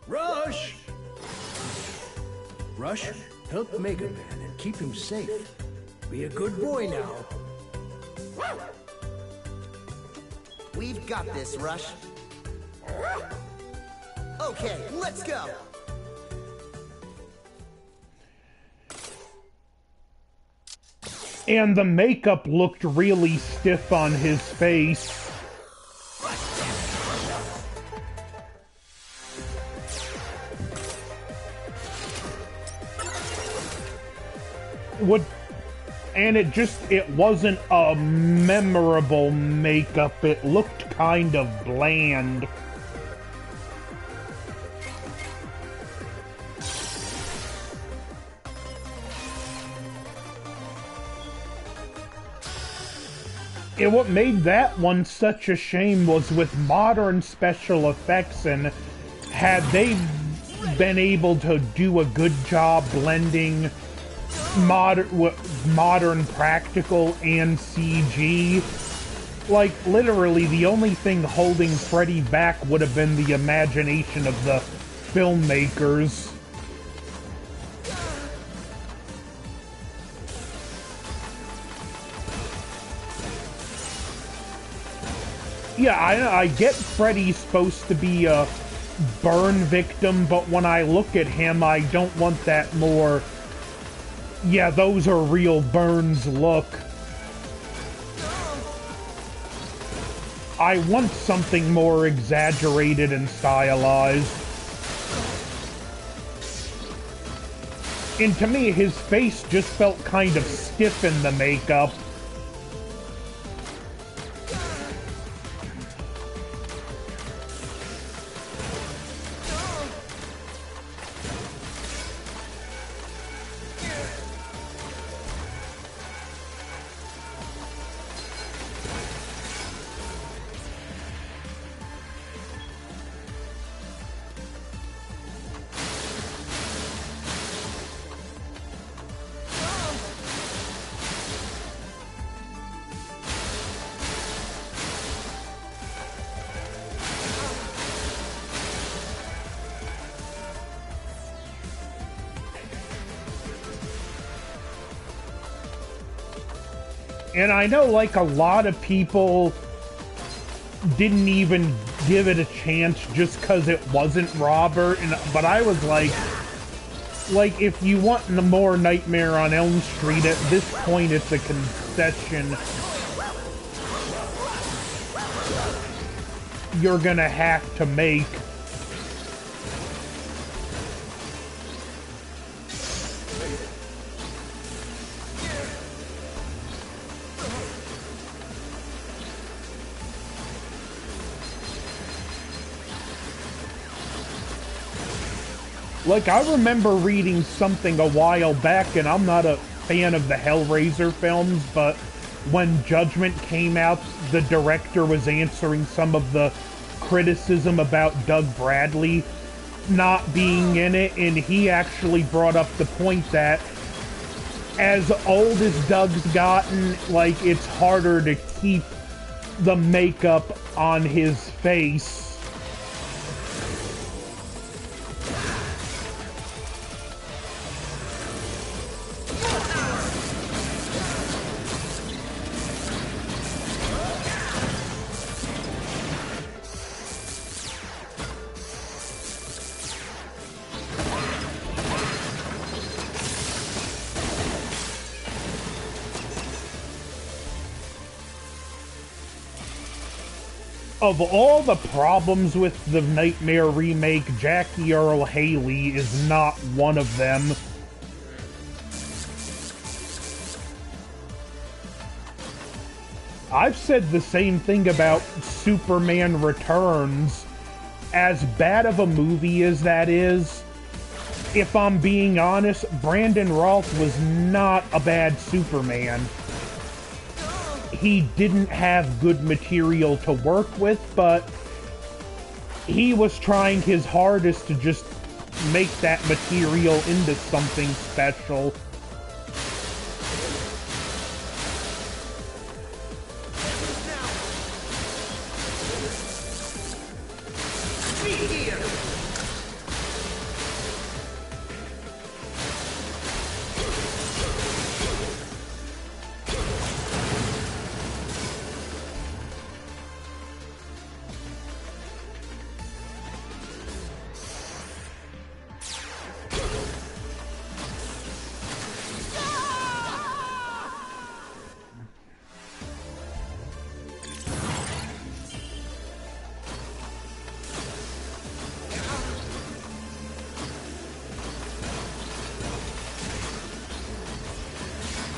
Rush! Rush, help Mega Man and keep him safe. Be a good boy now. We've got this, Rush. Okay, let's go! And the makeup looked really stiff on his face. And it wasn't a memorable makeup. It looked kind of bland. And what made that one such a shame was with modern special effects, and had they been able to do a good job blending modern practical and CG, like literally the only thing holding Freddy back would have been the imagination of the filmmakers. Yeah, I get Freddy's supposed to be a burn victim, but when I look at him, I don't want that more, yeah, those are real burns look. I want something more exaggerated and stylized. And to me, his face just felt kind of stiff in the makeup. And I know, like, a lot of people didn't even give it a chance just because it wasn't Robert, but I was like, if you want more Nightmare on Elm Street, at this point it's a concession you're gonna have to make. Like, I remember reading something a while back, and I'm not a fan of the Hellraiser films, but when Judgment came out, the director was answering some of the criticism about Doug Bradley not being in it, and he actually brought up the point that as old as Doug's gotten, like, it's harder to keep the makeup on his face. Of all the problems with the Nightmare remake, Jackie Earle Haley is not one of them. I've said the same thing about Superman Returns. As bad of a movie as that is, if I'm being honest, Brandon Routh was not a bad Superman. He didn't have good material to work with, but he was trying his hardest to just make that material into something special.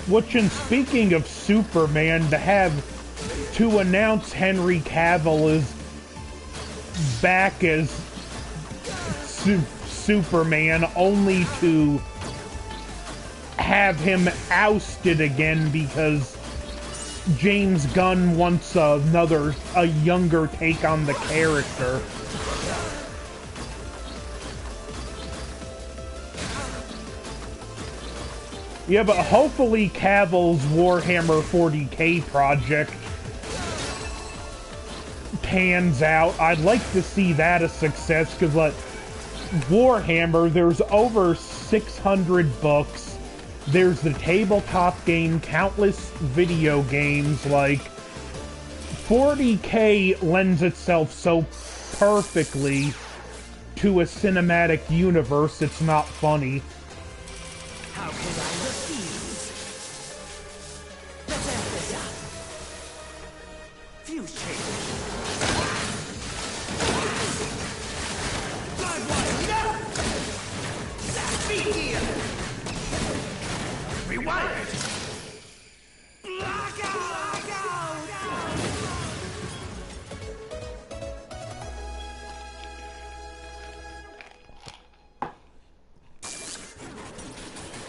Which, and speaking of Superman, to announce Henry Cavill is back as Superman, only to have him ousted again because James Gunn wants a younger take on the character. Yeah, but hopefully Cavill's Warhammer 40k project pans out. I'd like to see that a success, because, like, Warhammer, there's over 600 books, there's the tabletop game, countless video games, like, 40k lends itself so perfectly to a cinematic universe, it's not funny. How could I refuse? Let's amp this up. Fuse change. Blood wire, no! Zap me here! Rewired! Blackout!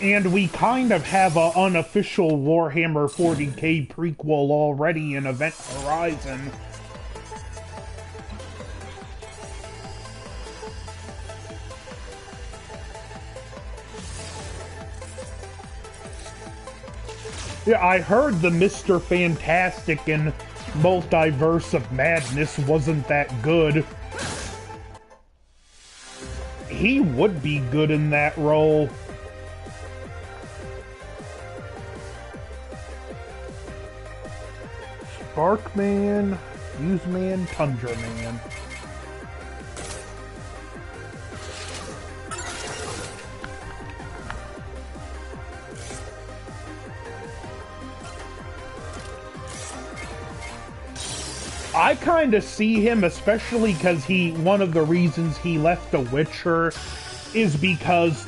And we kind of have an unofficial Warhammer 40k prequel already in Event Horizon. Yeah, I heard the Mr. Fantastic and Multiverse of Madness wasn't that good. He would be good in that role. Barkman, Useman, Tundra Man. I kind of see him, especially because one of the reasons he left The Witcher is because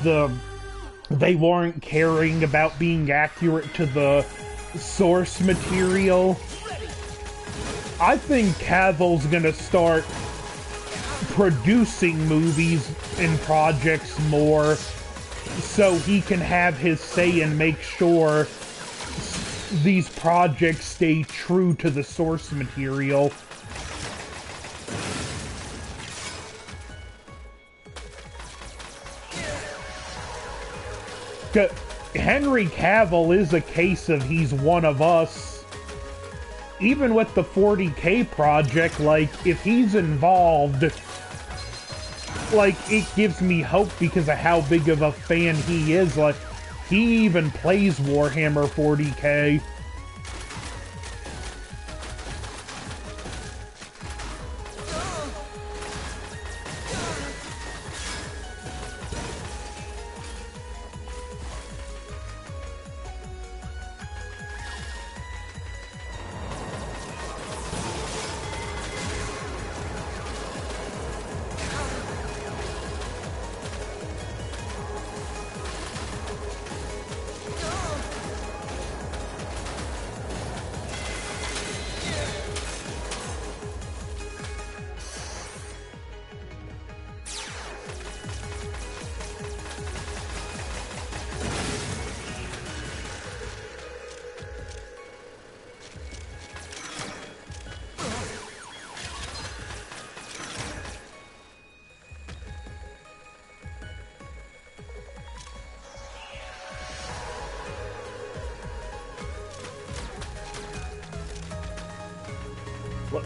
they weren't caring about being accurate to the source material. I think Cavill's gonna start producing movies and projects more so he can have his say and make sure these projects stay true to the source material. Henry Cavill is a case of he's one of us. Even with the 40K project, like, if he's involved, like, it gives me hope because of how big of a fan he is. Like, he even plays Warhammer 40K.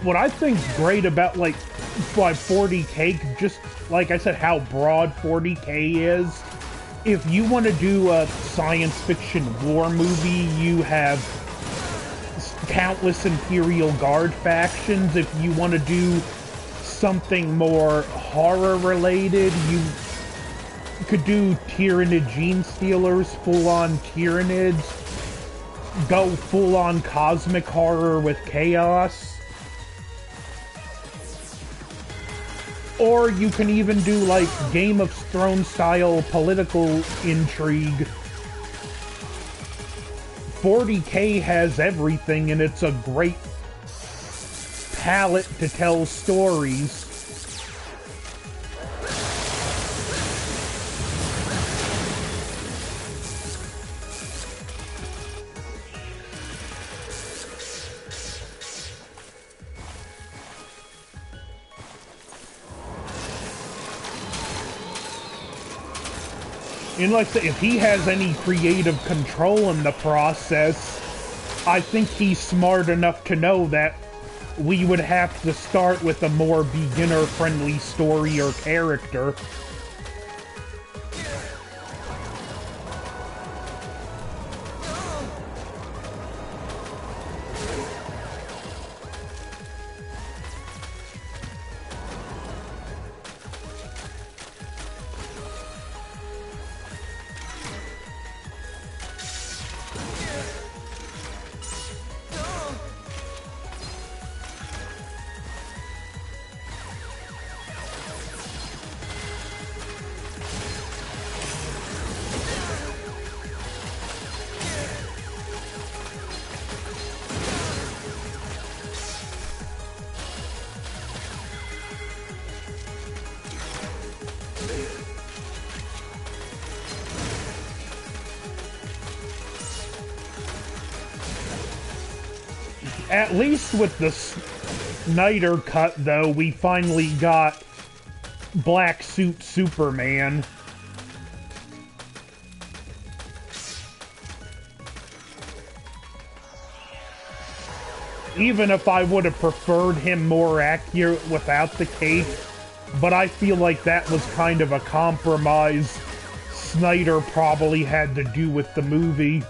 What I think's great about, like 40K, just like I said, how broad 40K is. If you want to do a science fiction war movie, you have countless Imperial Guard factions. If you want to do something more horror related, you could do Tyranid Gene Stealers, full-on Tyranids. Go full-on cosmic horror with chaos. Or you can even do, like, Game of Thrones style political intrigue. 40K has everything, and it's a great palette to tell stories. And like I said, if he has any creative control in the process, I think he's smart enough to know that we would have to start with a more beginner-friendly story or character. At least with the Snyder cut, though, we finally got Black Suit Superman. Even if I would have preferred him more accurate without the cape, but I feel like that was kind of a compromise Snyder probably had to do with the movie.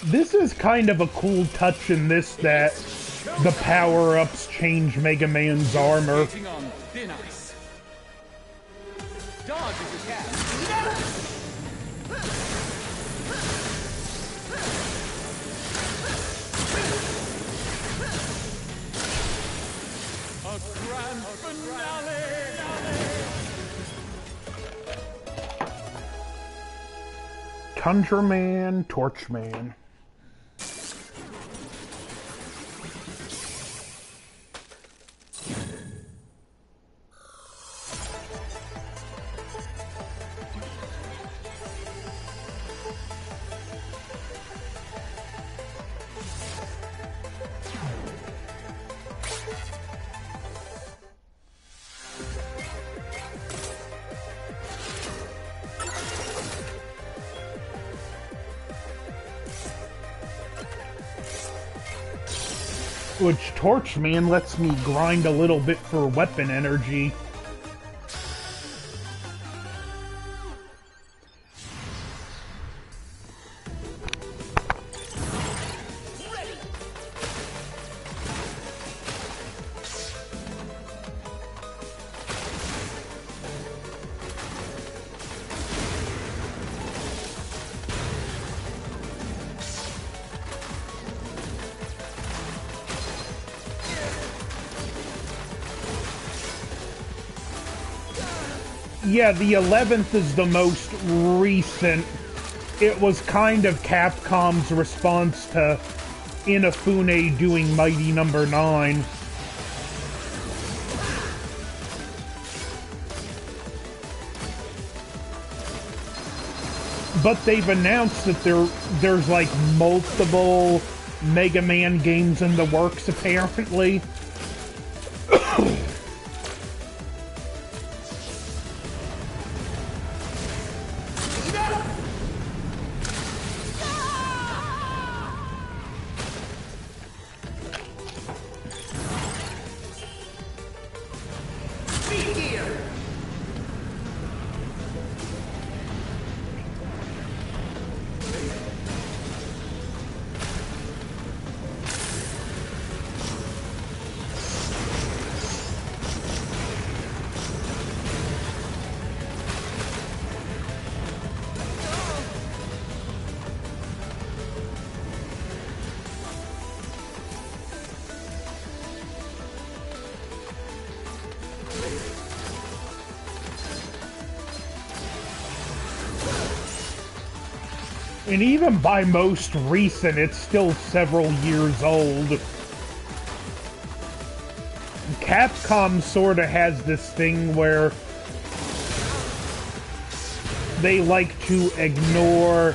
This is kind of a cool touch in this that the power-ups change Mega Man's armor. Skating on thin ice. Dodge is your cast. A grand finale. Tundra Man, Torch Man. Which Torch Man lets me grind a little bit for weapon energy. Yeah, the 11th is the most recent. It was kind of Capcom's response to Inafune doing Mighty Number 9. But they've announced that there's like multiple Mega Man games in the works, apparently. And even by most recent, it's still several years old. Capcom sort of has this thing where they like to ignore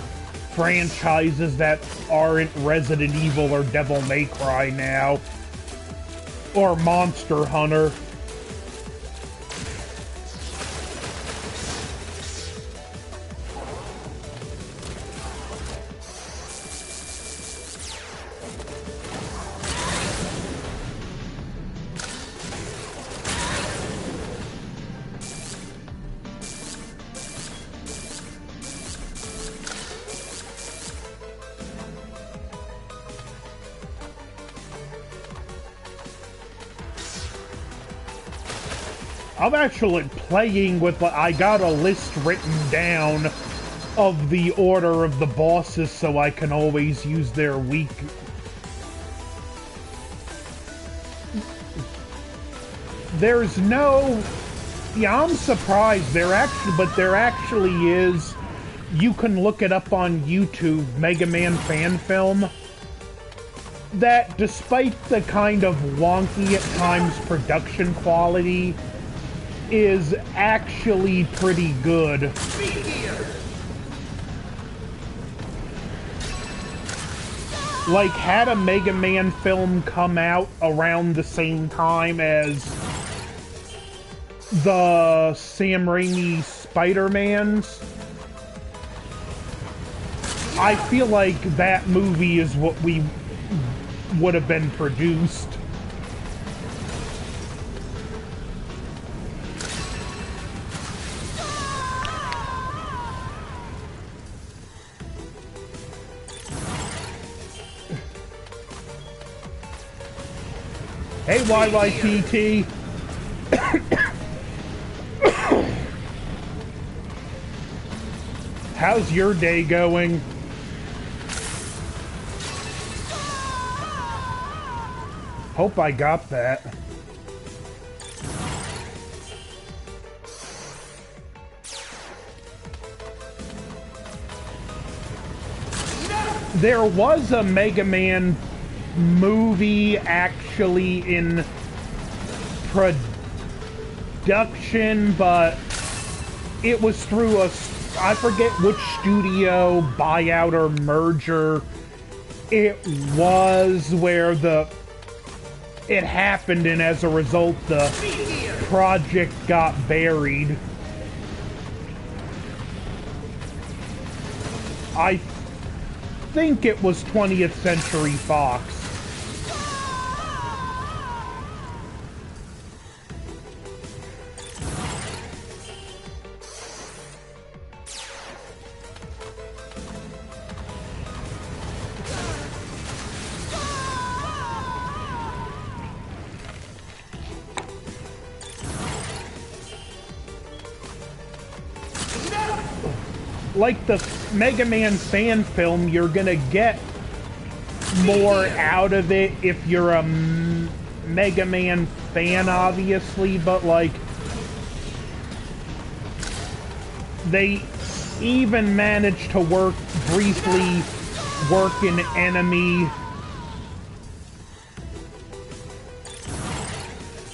franchises that aren't Resident Evil or Devil May Cry now, or Monster Hunter. I'm actually playing with, I got a list written down of the order of the bosses so I can always use their weak. There's no, yeah, I'm surprised there actually is, you can look it up on YouTube, Mega Man fan film, that despite the kind of wonky at times production quality, is actually pretty good. Like, had a Mega Man film come out around the same time as the Sam Raimi Spider-Mans, I feel like that movie is what we would have been produced. Hey, YYTT. How's your day going? Hope I got that. There was a Mega Man movie actually in production, but it was through I forget which studio buyout or merger it was where it happened, and as a result the project got buried. I think it was 20th Century Fox. Like the Mega Man fan film, you're gonna get more out of it if you're a Mega Man fan, obviously, but like they even managed to briefly work an enemy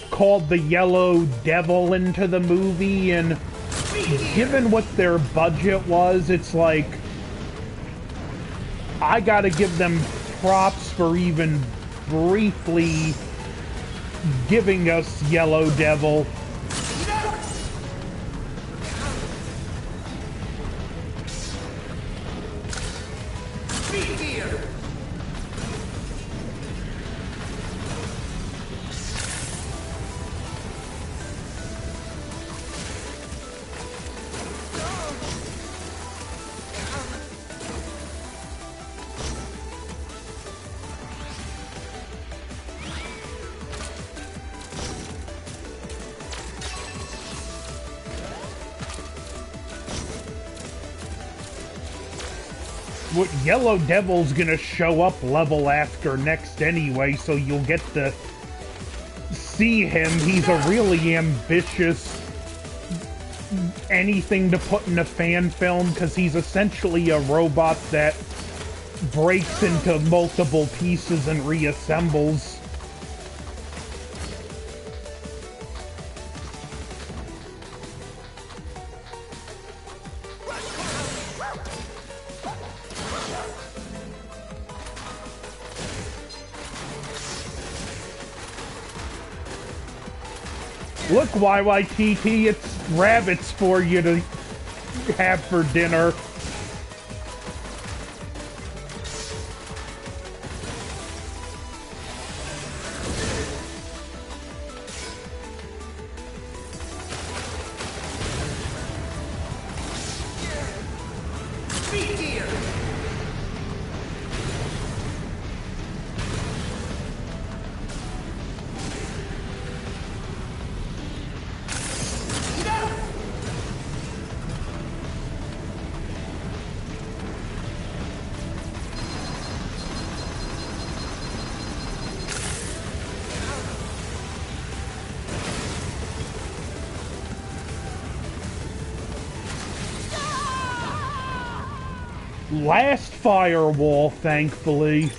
called the Yellow Devil into the movie, and given what their budget was, it's like I gotta give them props for even briefly giving us Yellow Devil. What Yellow Devil's gonna show up level after next anyway, so you'll get to see him. He's a really ambitious anything to put in a fan film, because he's essentially a robot that breaks into multiple pieces and reassembles. Look, YYTT, it's rabbits for you to have for dinner. Last firewall, thankfully.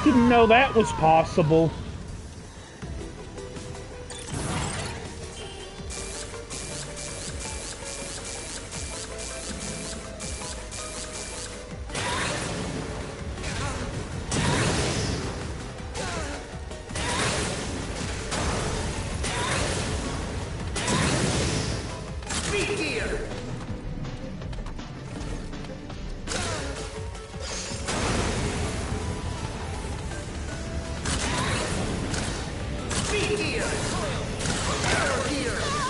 Didn't know that was possible.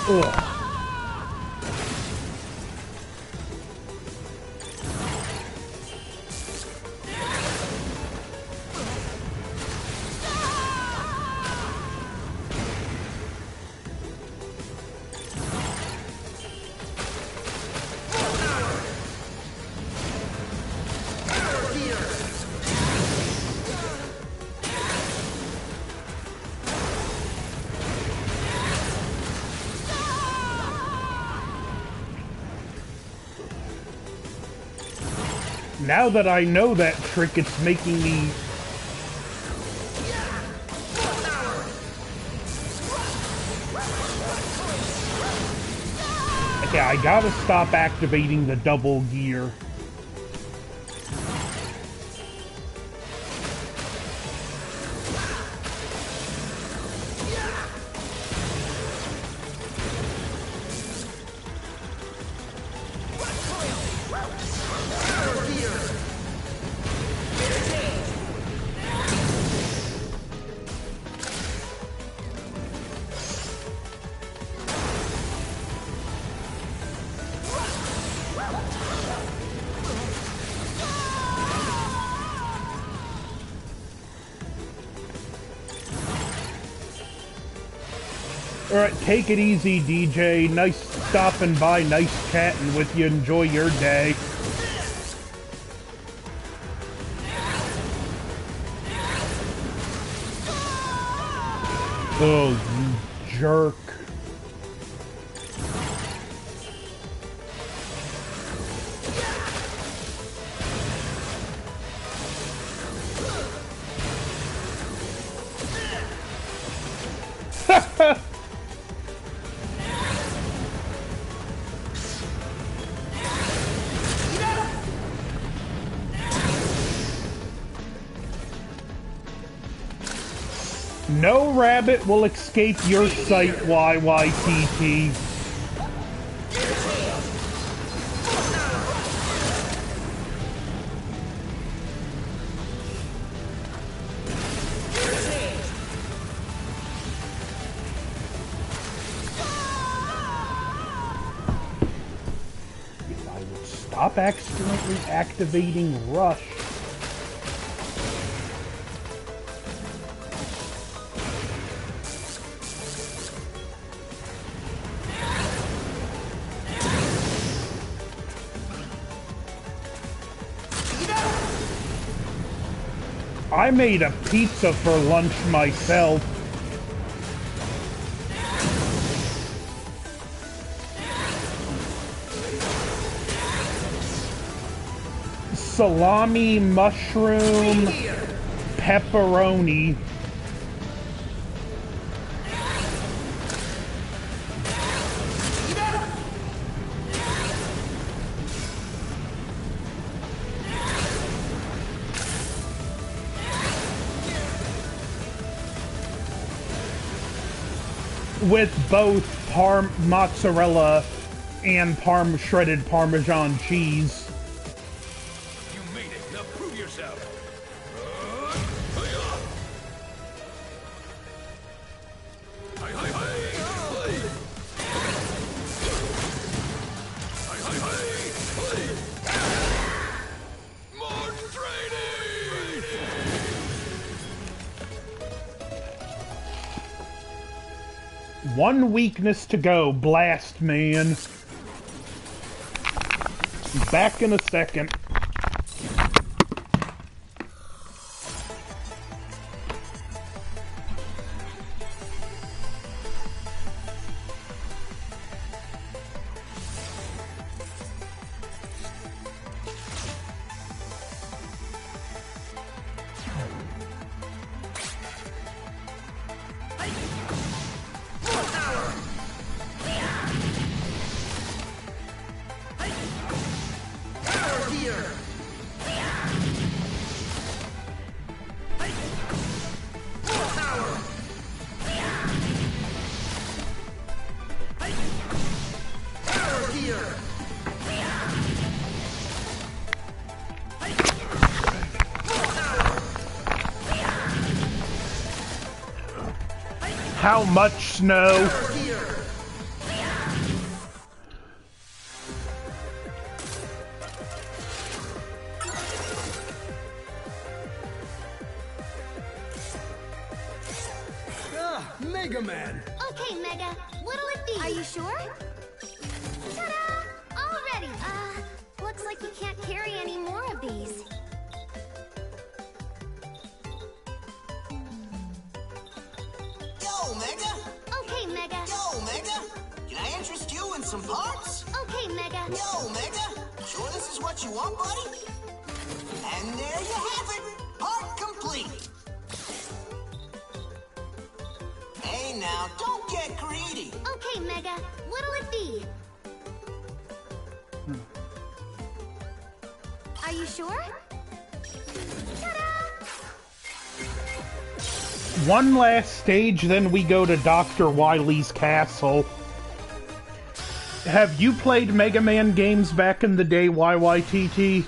Ugh. Now that I know that trick, it's making me... Okay, I gotta stop activating the double gear. Alright, take it easy, DJ. Nice stopping by, nice chatting with you. Enjoy your day. Oh, you jerk. No rabbit will escape your sight, YYTT. If I would stop accidentally activating Rush. I made a pizza for lunch myself. Salami, mushroom, pepperoni. With both mozzarella and shredded Parmesan cheese. You made it. Now prove yourself. More training. One weakness to go, Blast Man. Back in a second. How much snow? Okay, Mega. What'll it be? Are you sure? Ta-da! All ready. Looks like we can't carry any more of these. Yo, Mega! Okay, Mega. Yo, Mega! Can I interest you in some parts? Okay, Mega. Yo, Mega! Sure this is what you want, buddy? And there you have it! Part complete! Hey now, don't get greedy! Okay, Mega. What'll it be? Are you sure? Ta-da! One last stage, then we go to Dr. Wily's castle. Have you played Mega Man games back in the day, YYTT?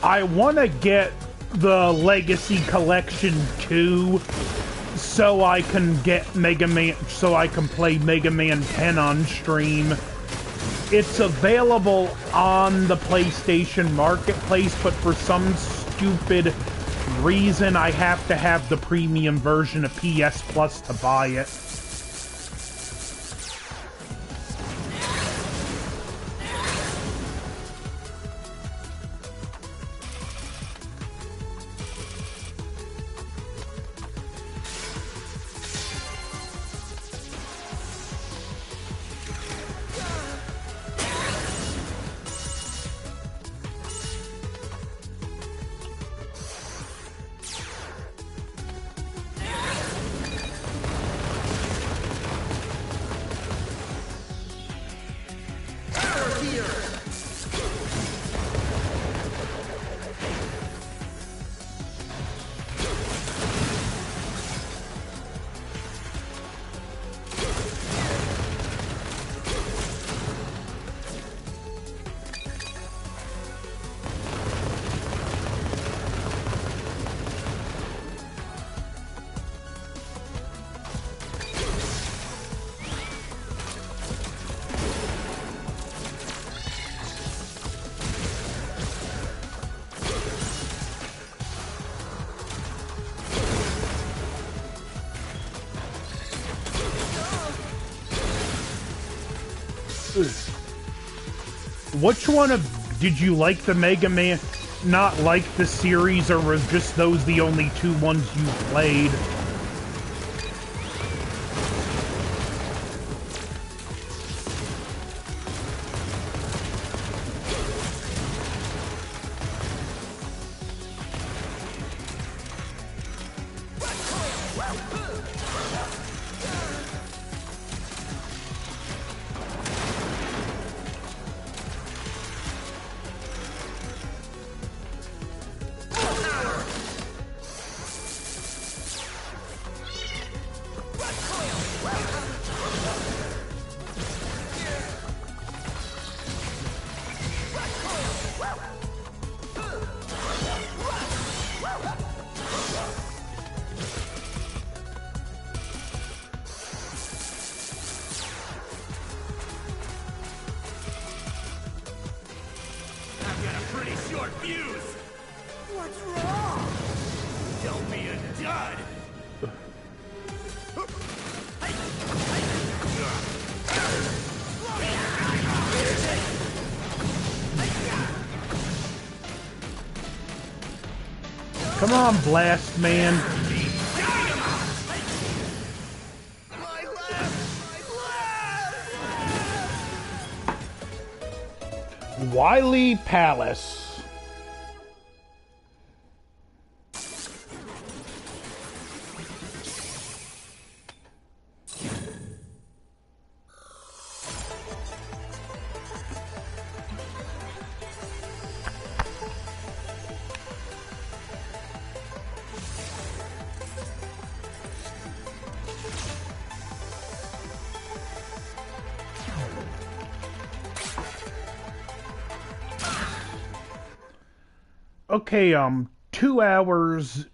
I want to get the Legacy Collection 2 so I can get Mega Man, so I can play Mega Man 10 on stream. It's available on the PlayStation Marketplace, but for some stupid reason I have to have the premium version of PS Plus to buy it. Which one of... Did you like the Mega Man... Not like the series, or were just those the only two ones you played? Come on, Blast Man. My left! Wily Palace. Okay, 2 hours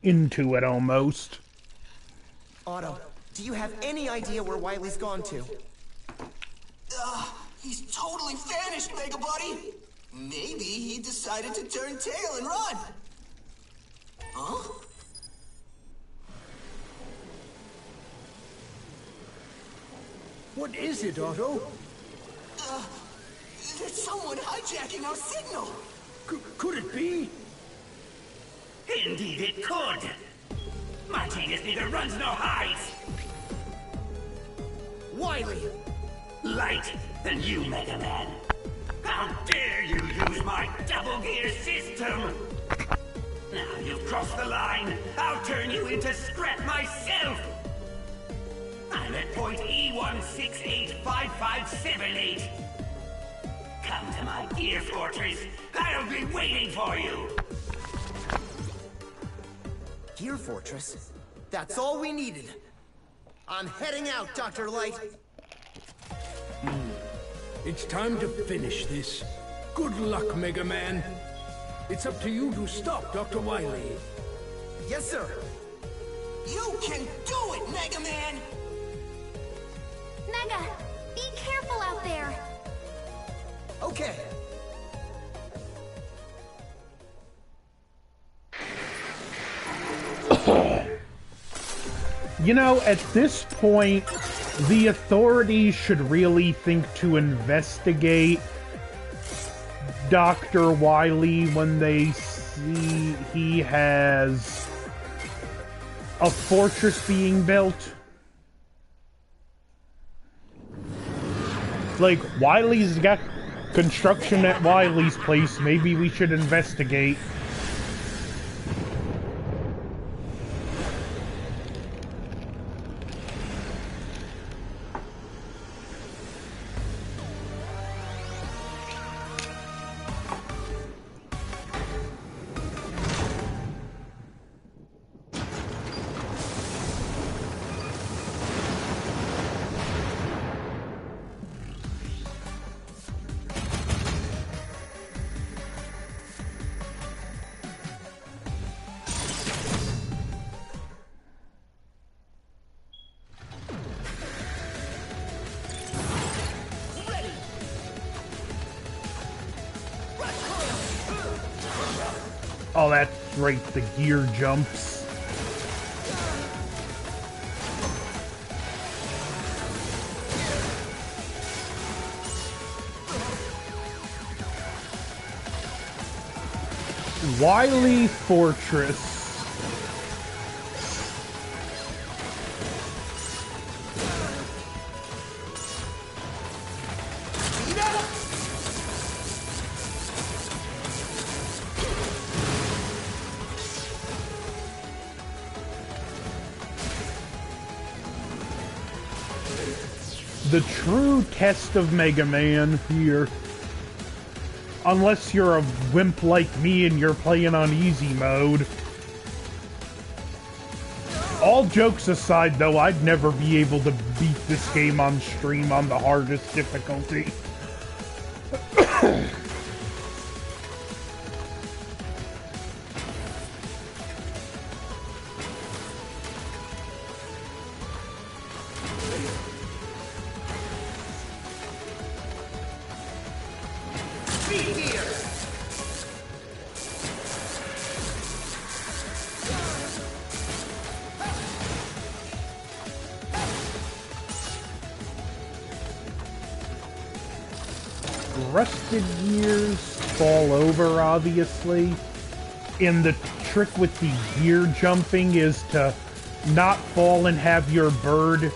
into it almost. Otto, do you have any idea where Wily's gone to? He's totally vanished, Mega Buddy. Maybe he decided to turn tail and run. Huh? What is it, Otto? There's someone hijacking our signal. Could it be? Indeed it could. My genius neither runs nor hides. Wily! Light than you, Mega Man. How dare you use my double gear system? Now you've crossed the line. I'll turn you into scrap myself. I'm at point E1685578. Come to my gear fortress. I'll be waiting for you. Gear Fortress? That's all we needed. I'm heading out, Dr. Light. It's time to finish this. Good luck, Mega Man. It's up to you to stop Dr. Wily. Yes, sir. You can do it, Mega Man! Mega, be careful out there. Okay. You know, at this point, the authorities should really think to investigate Dr. Wily when they see he has a fortress being built. Like, Wily's got construction at Wily's place. Maybe we should investigate. Oh, that's right, the gear jumps. Wily Fortress. The true test of Mega Man here. Unless you're a wimp like me and you're playing on easy mode. All jokes aside, though, I'd never be able to beat this game on stream on the hardest difficulty. Rusted gears fall over, obviously. And the trick with the gear jumping is to not fall and have your bird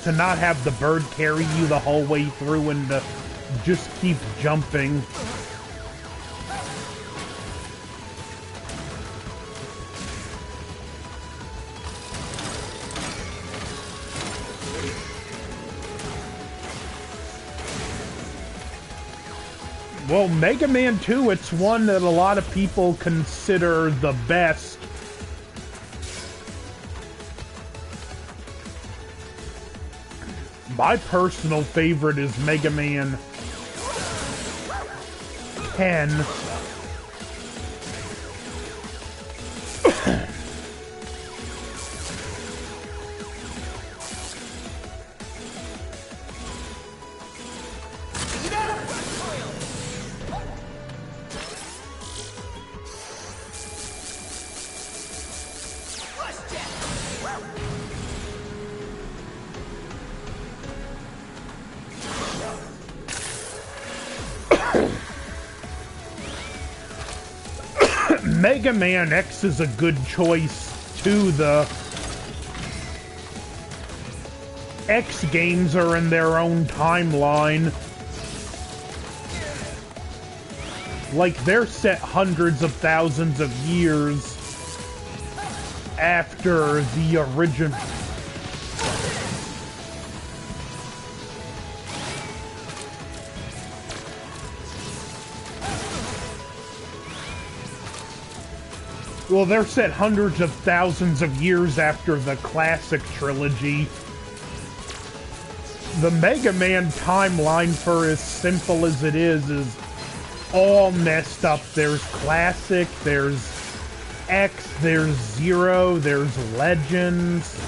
to not have the bird carry you the whole way through and to just keep jumping. Well, Mega Man 2, it's one that a lot of people consider the best. My personal favorite is Mega Man 10. Mega Man X is a good choice too. The X games are in their own timeline. Like, they're set hundreds of thousands of years after the original. Well, they're set hundreds of thousands of years after the classic trilogy. The Mega Man timeline, for as simple as it is all messed up. There's classic, there's X, there's Zero, there's Legends.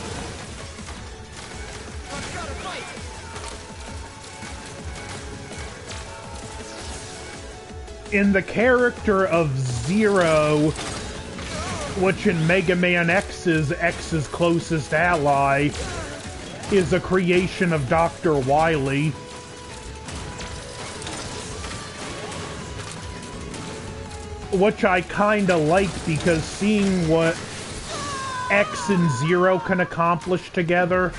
In the character of Zero, which in Mega Man X's closest ally, is a creation of Dr. Wily. Which I kinda like, because seeing what X and Zero can accomplish together.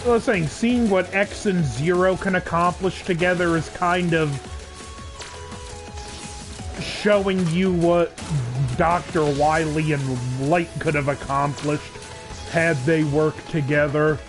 I was saying, seeing what X and Zero can accomplish together is kind of showing you what Dr. Wily and Light could have accomplished had they worked together.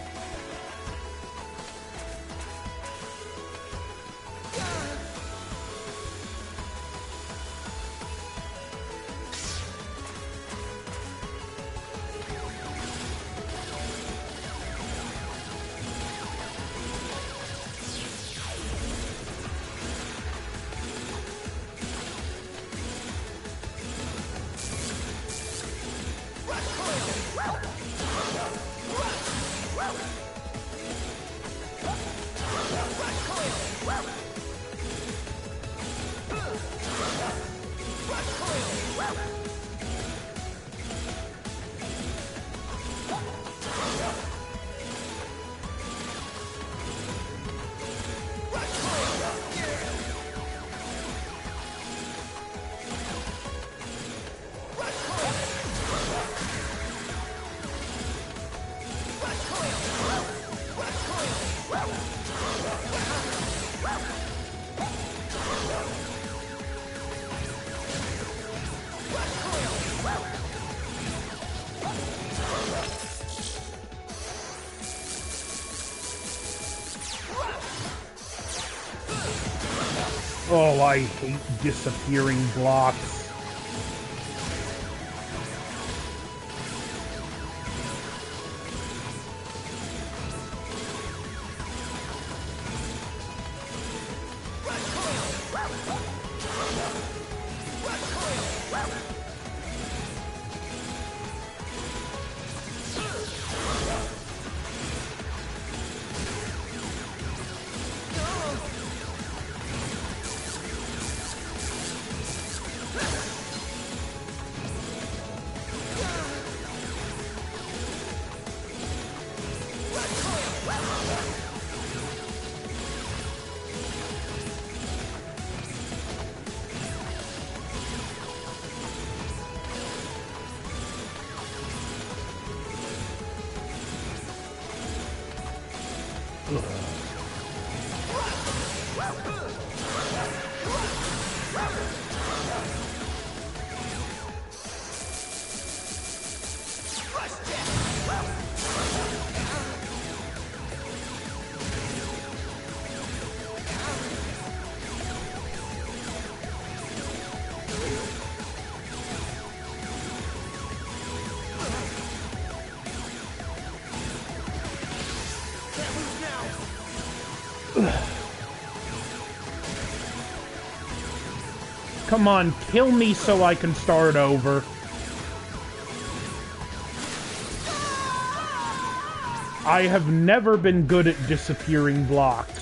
Oh, I hate disappearing blocks. Come on, kill me so I can start over. I have never been good at disappearing blocks.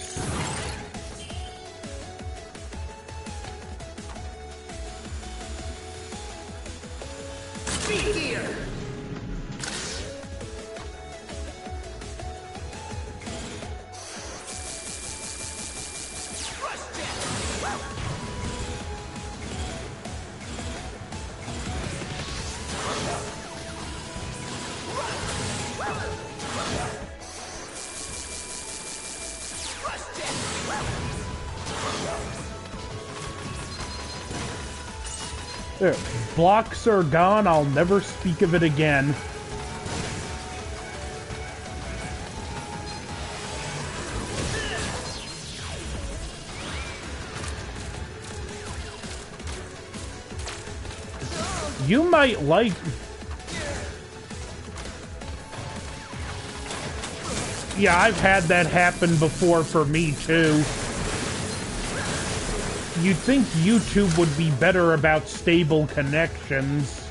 There, blocks are gone, I'll never speak of it again. You might like... Yeah, I've had that happen before for me, too. You'd think YouTube would be better about stable connections.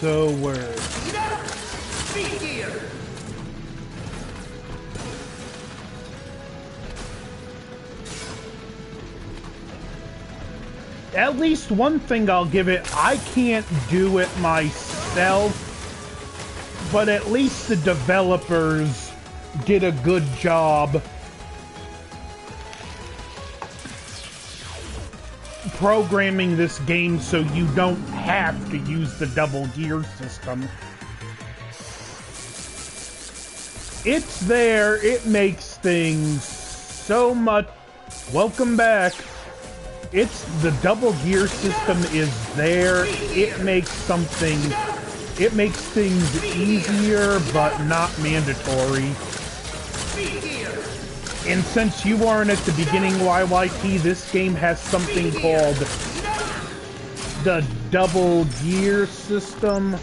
So we're... At least one thing I'll give it, I can't do it myself, but at least the developers did a good job programming this game so you don't have to use the double gear system. It's there, it makes things so much... Welcome back. The double gear system is there, it makes things easier, but not mandatory. And since you aren't at the beginning, YYT, this game has something called the double gear system.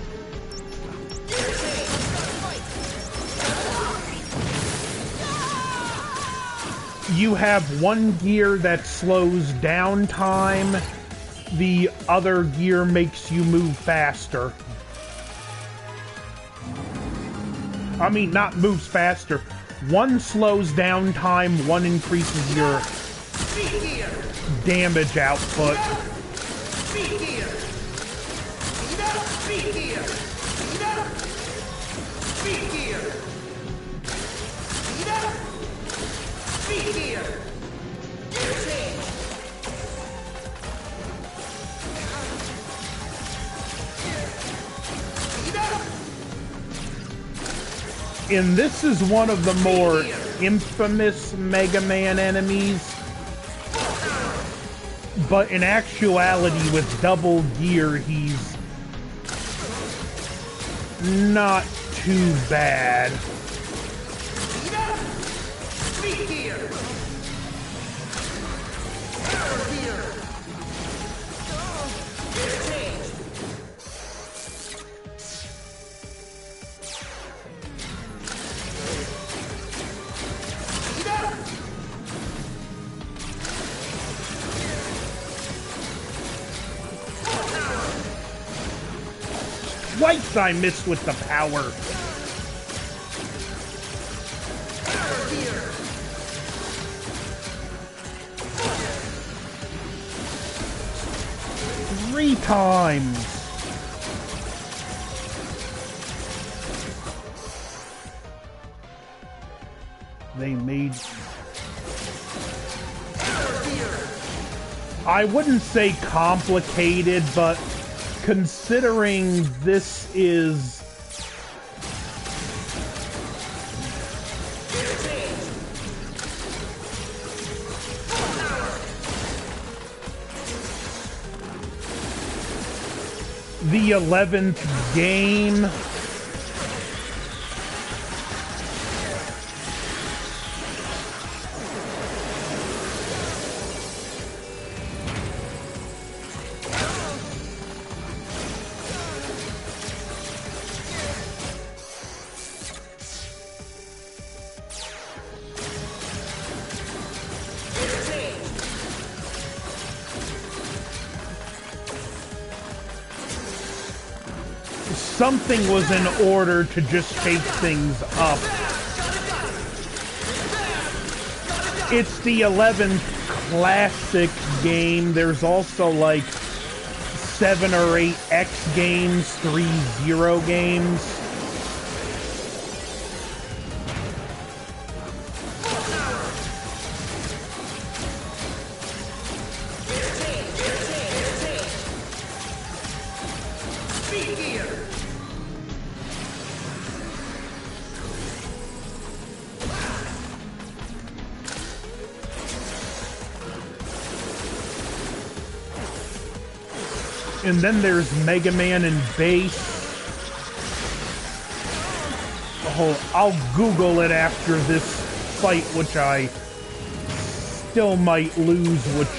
You have one gear that slows down time, the other gear makes you move faster. I mean, not moves faster. One slows down time, one increases your damage output. And this is one of the more infamous Mega Man enemies. But in actuality, with double gear, he's not too bad. Christ, I missed with the power. Three times. They made... I wouldn't say complicated, but considering this is... the 11th game... something was in order to just shake things up. It's the 11th classic game. There's also like 7 or 8 X games, 3 Zero games. And then there's Mega Man and Bass. Oh, I'll Google it after this fight, which I still might lose, which...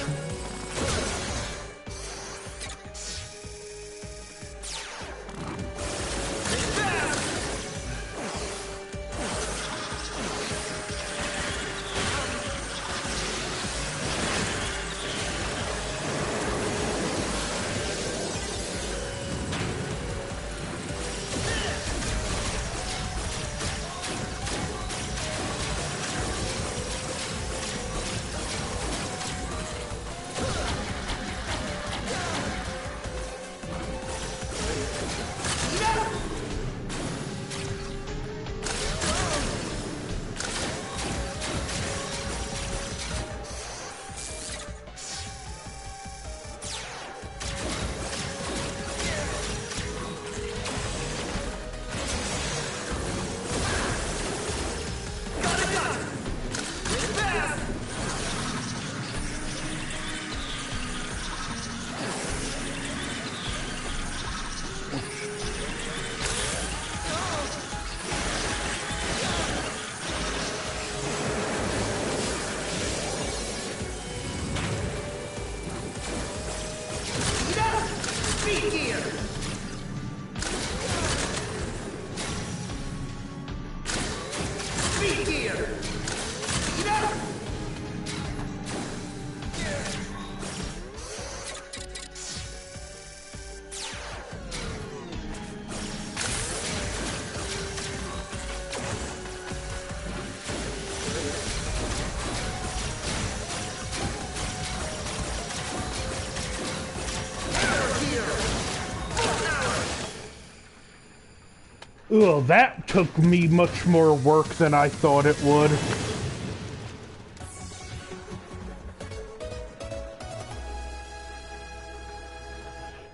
Ugh, that took me much more work than I thought it would.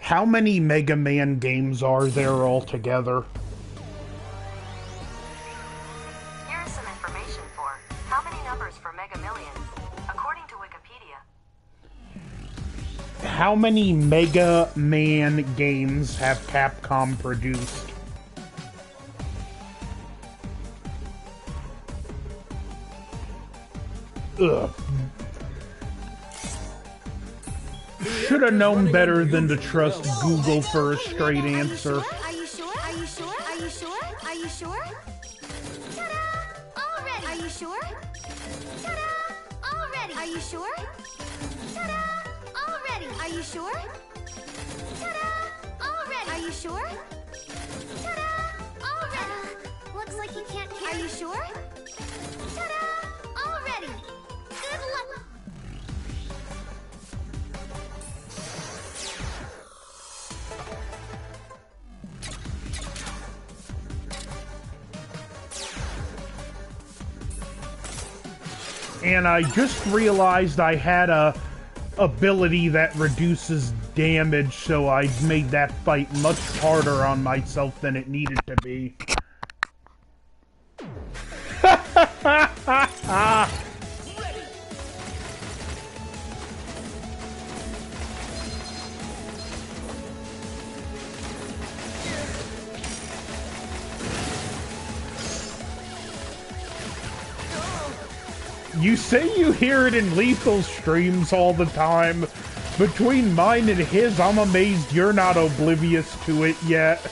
How many Mega Man games are there altogether? Here's some information for how many numbers for Mega Millions, according to Wikipedia. How many Mega Man games have Capcom produced? Ugh. Should have known better than to trust Google for a straight answer. Are you sure? Are you sure? Are you sure? Are you sure? Ta-da! Already! Are you sure? Ta-da! Already! Are you sure? Ta-da! Already! Are you sure? Ta-da! Already! Are you sure? Ta-da! All ready! Looks like you can't carry. Are you sure? Ta-da! All ready! Good luck! And I just realized I had a ability that reduces damage, so I made that fight much harder on myself than it needed to be. You say you hear it in Lethal streams all the time. Between mine and his, I'm amazed you're not oblivious to it yet.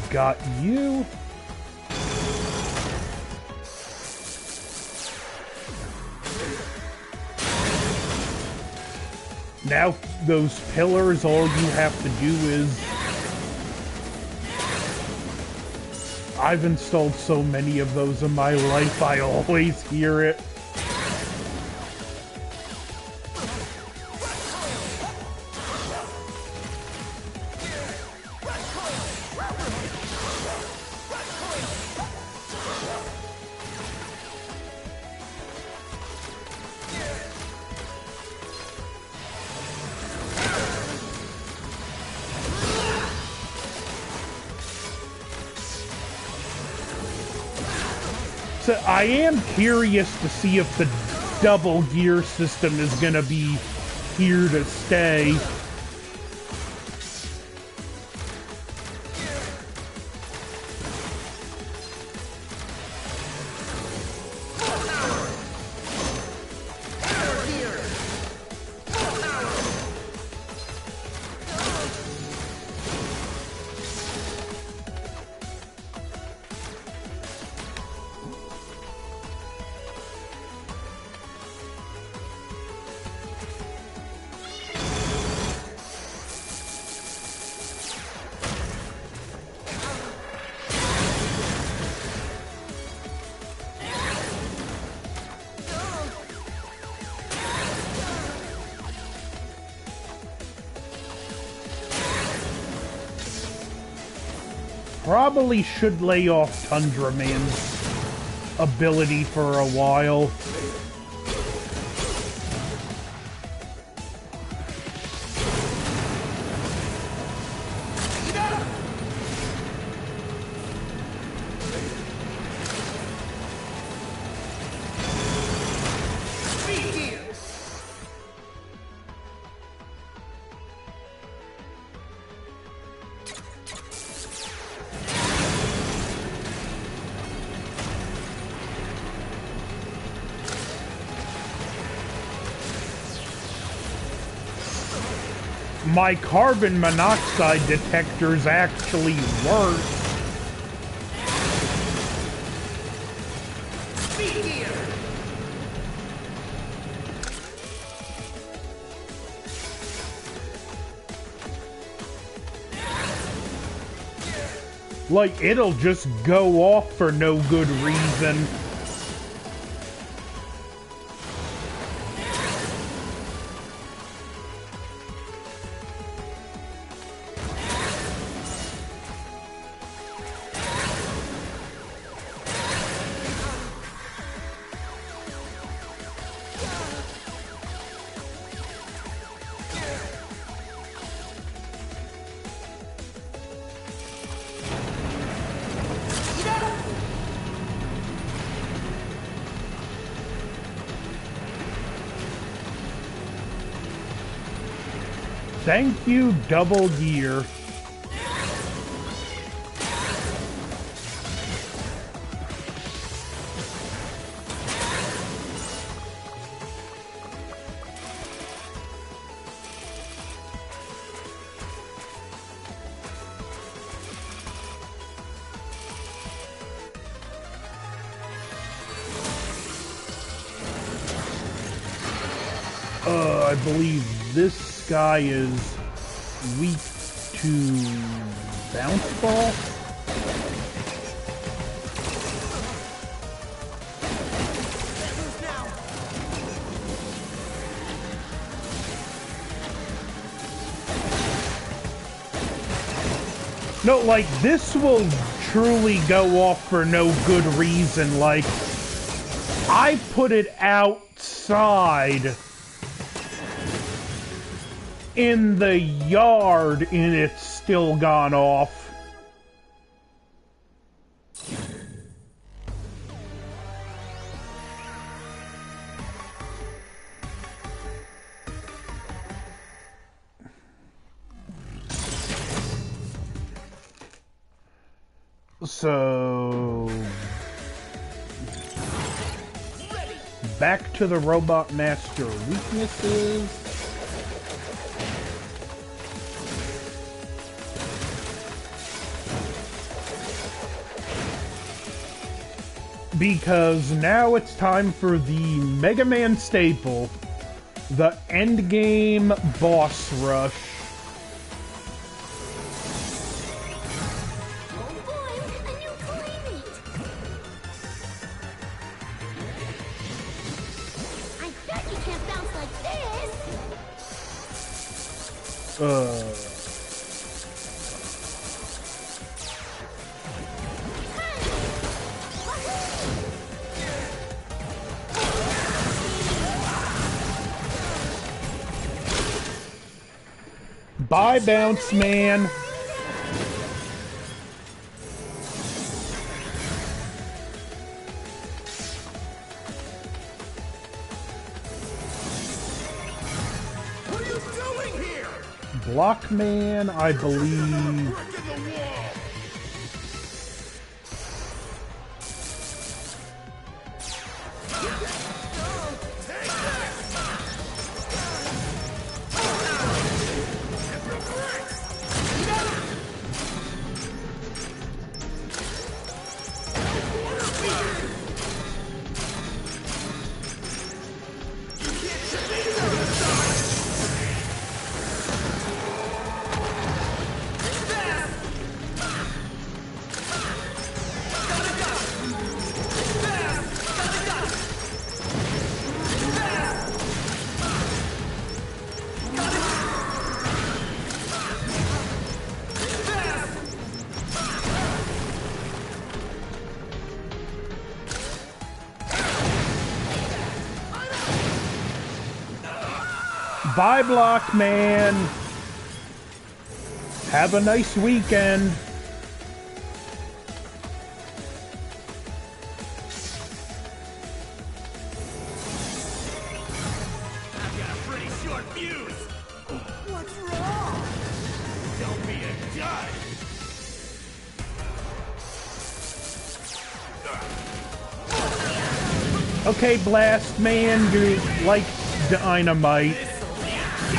Got you. Now those pillars, all you have to do is... I've installed so many of those in my life, I always hear it. So I am curious to see if the double gear system is gonna be here to stay. Probably should lay off Tundra Man's ability for a while. My carbon monoxide detectors actually work. Like, it'll just go off for no good reason. Thank you, Double Gear. I believe this guy is weak to bounce ball. No, like, this will truly go off for no good reason. Like, I put it outside in the yard and it's still gone off. So back to the Robot Master weaknesses. Because now it's time for the Mega Man staple, the endgame boss rush. Oh boy, a new playmate! I bet you can't bounce like this! Bye, Bounce Man. What are you doing here? Blockman, I believe. Brick in the wall. Bye, Blockman. Have a nice weekend. I've got a pretty short fuse. What's wrong? Don't be a dud. Okay, Blast Man, you like dynamite.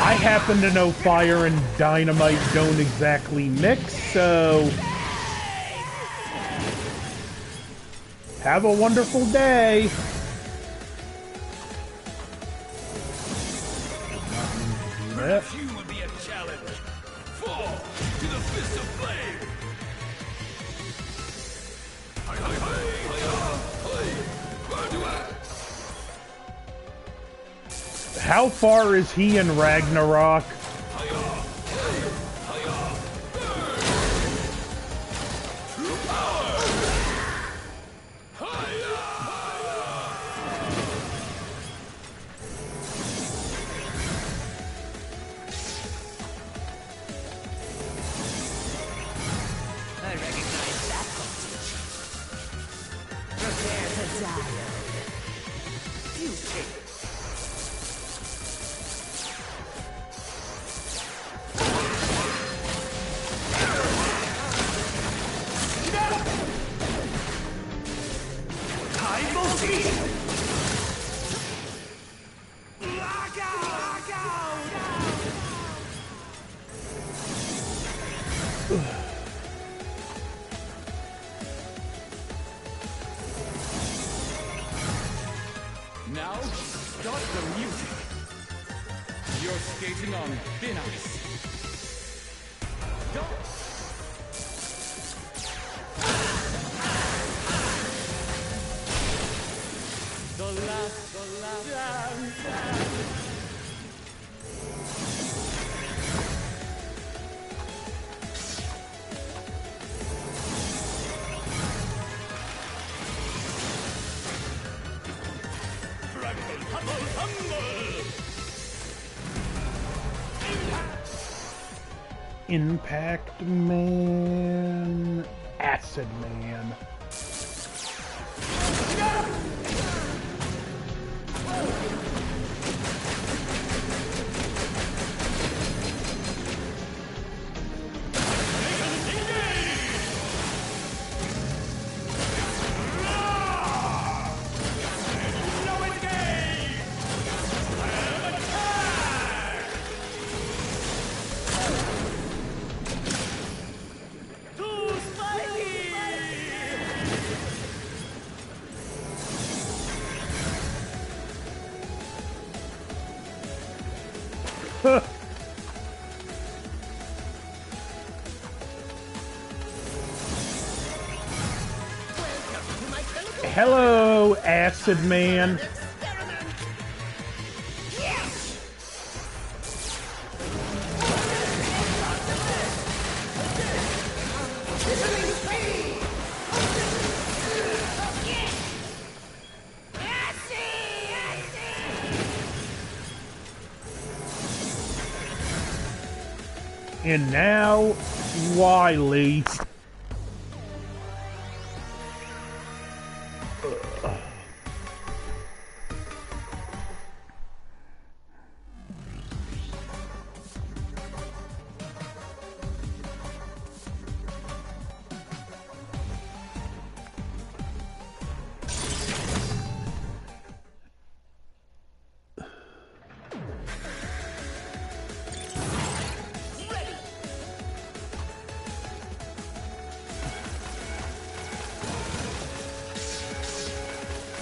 I happen to know fire and dynamite don't exactly mix, so have a wonderful day. Perhaps you would be a challenge. Fall to the fist of flame. How far is he in Ragnarok? I recognize that voltage. Prepare to die. Fuse tape. Start the music. You're skating on thin ice. Don't. The last dance. Impact Man, Acid Man. Hello, Acid Man. And now, Wily.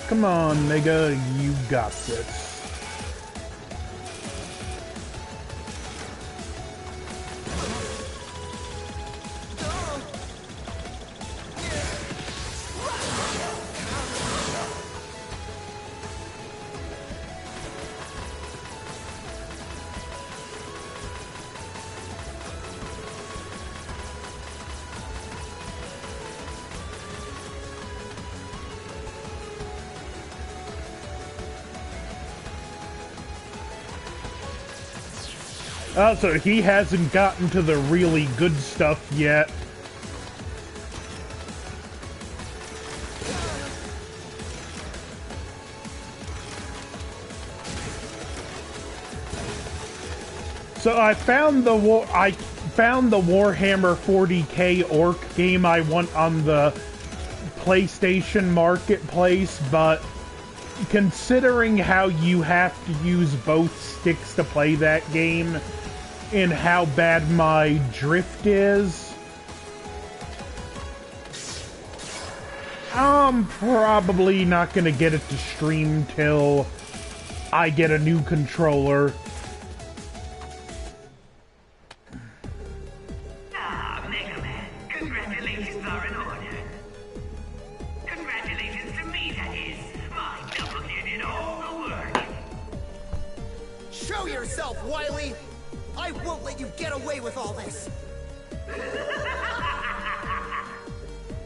Come on, Mega, you got this. So he hasn't gotten to the really good stuff yet. So I found the Warhammer 40k Orc game I want on the PlayStation Marketplace, but considering how you have to use both sticks to play that game, and how bad my drift is, I'm probably not gonna get it to stream till I get a new controller. Mega Man, congratulations are in order. Congratulations to me, that is. My double did all the work. Show yourself, Wily! I won't let you get away with all this!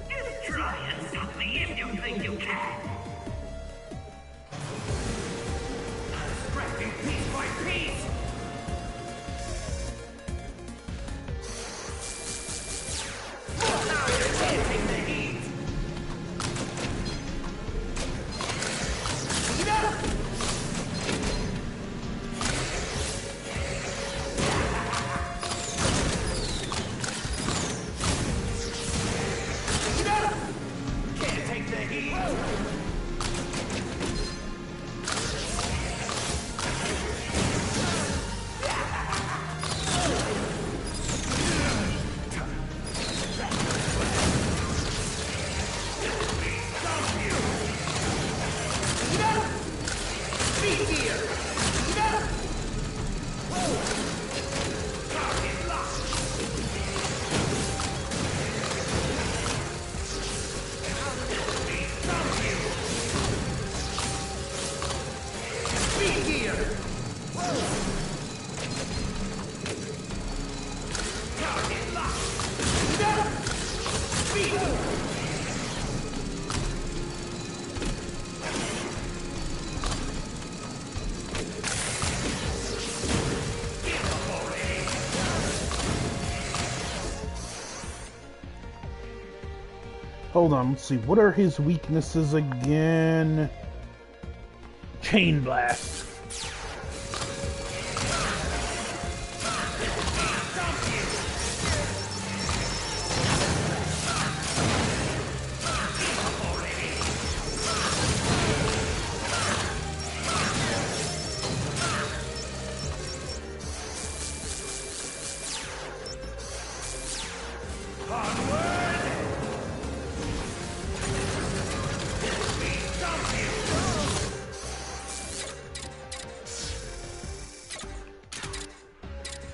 Just try and stop me if you think you can. Scrapping piece by piece. Now you're taking the heat. Hold on, let's see. What are his weaknesses again? Chain Blast.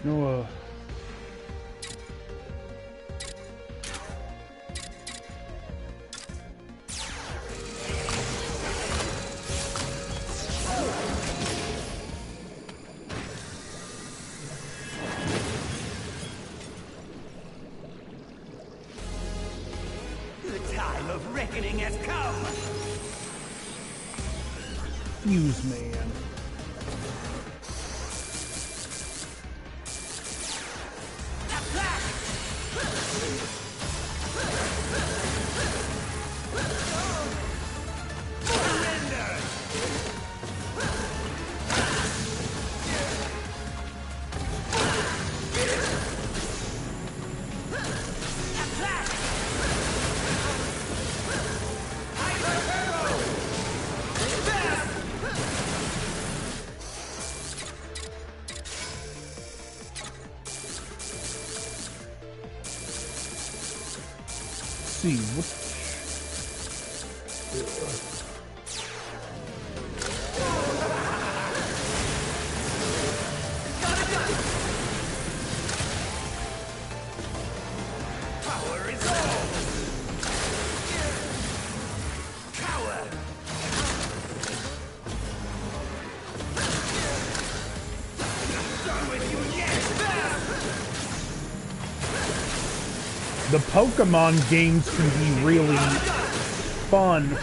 No, The time of reckoning has come! Fuse Man. See what. Power is all! Coward! I'm done with you yet! The Pokemon games can be really fun.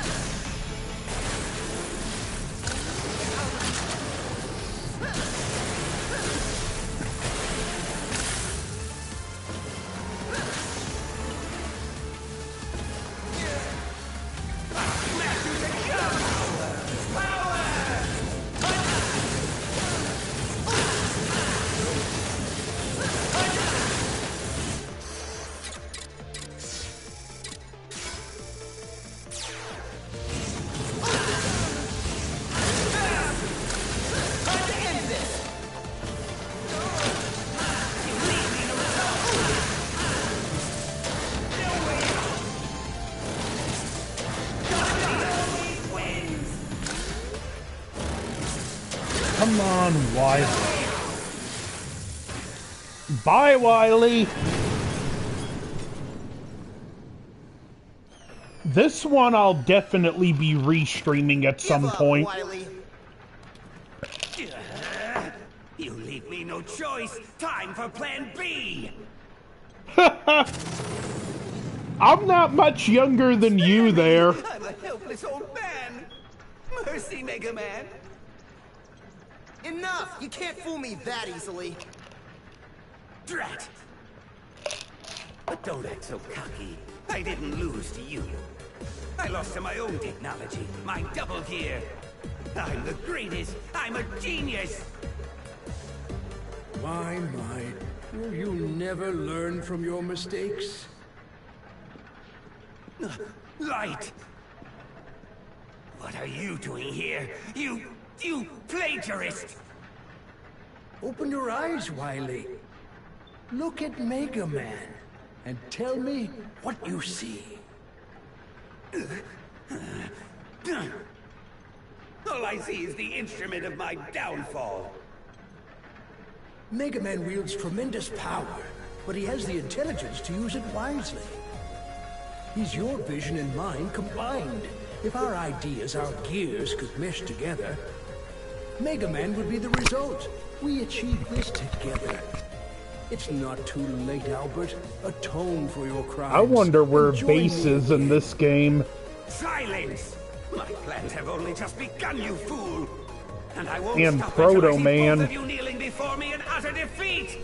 Come on, Wily. Bye, Wily. This one I'll definitely be restreaming at some point. Wily. You leave me no choice. Time for Plan B. I'm not much younger than you there. I'm a helpless old man. Mercy, Mega Man. Enough! You can't fool me that easily. Drat! But don't act so cocky. I didn't lose to you. I lost to my own technology, my double gear. I'm the greatest. I'm a genius. My, will you never learn from your mistakes? Light! What are you doing here? You plagiarist! Open your eyes, Wily. Look at Mega Man and tell me what you see. All I see is the instrument of my downfall. Mega Man wields tremendous power, but he has the intelligence to use it wisely. He's your vision and mine combined. If our ideas, our gears, could mesh together, Mega Man would be the result. We achieved this together. It's not too late, Albert. Atone for your crimes. I wonder where Join Base me is in this game. Silence! My plans have only just begun, you fool! And I won't And stop until I Proto see Man. both of you kneeling before me in utter defeat!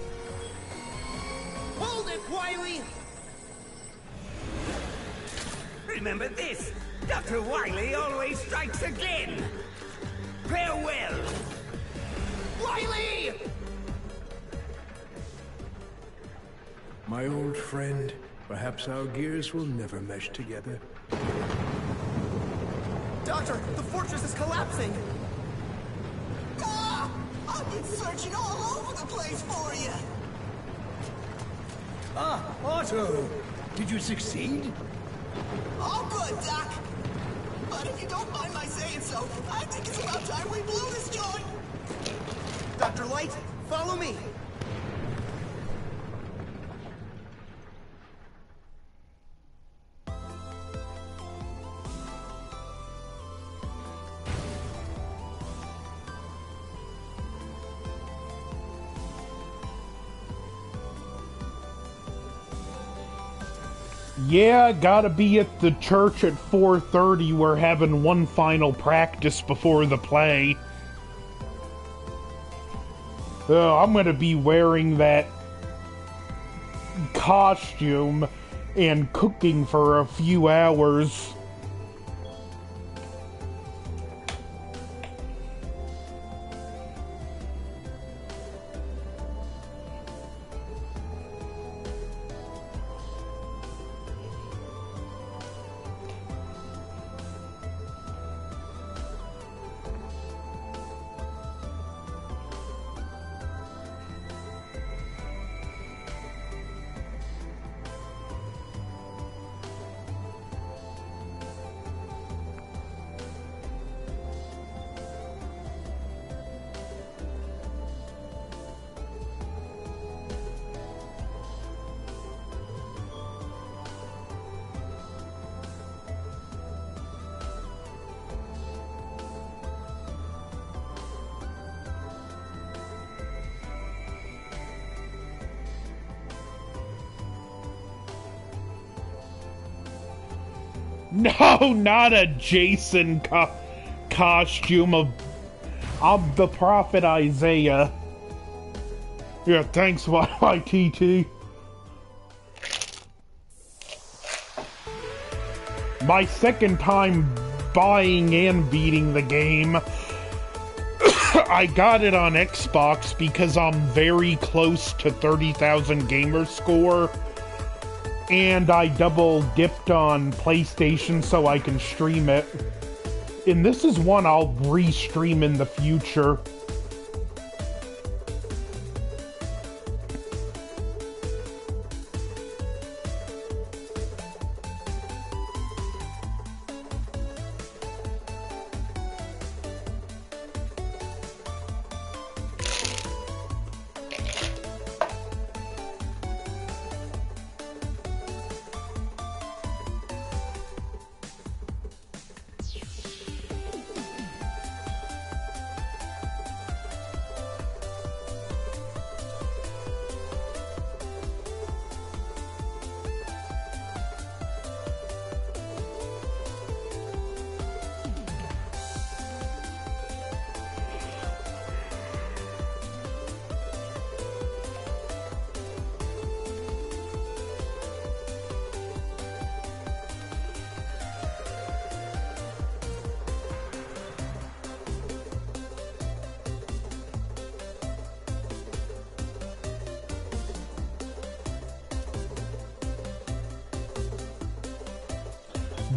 Hold it, Wily! remember this. Dr. Wily always strikes again. Farewell. Wily! My old friend, perhaps our gears will never mesh together. Doctor, the fortress is collapsing! Ah! I've been searching all over the place for you! Ah, Otto! Did you succeed? All good, Doc. But if you don't mind my saying so, I think it's about time we blew this joint! Dr. Light, follow me! Yeah, gotta be at the church at 4:30. We're having one final practice before the play. I'm gonna be wearing that costume and cooking for a few hours. No, not a Jason costume. I'm the Prophet Isaiah. Yeah, thanks, YYTT. My second time buying and beating the game. I got it on Xbox because I'm very close to 30,000 gamer score. And I double dipped on PlayStation so I can stream it. And this is one I'll re-stream in the future.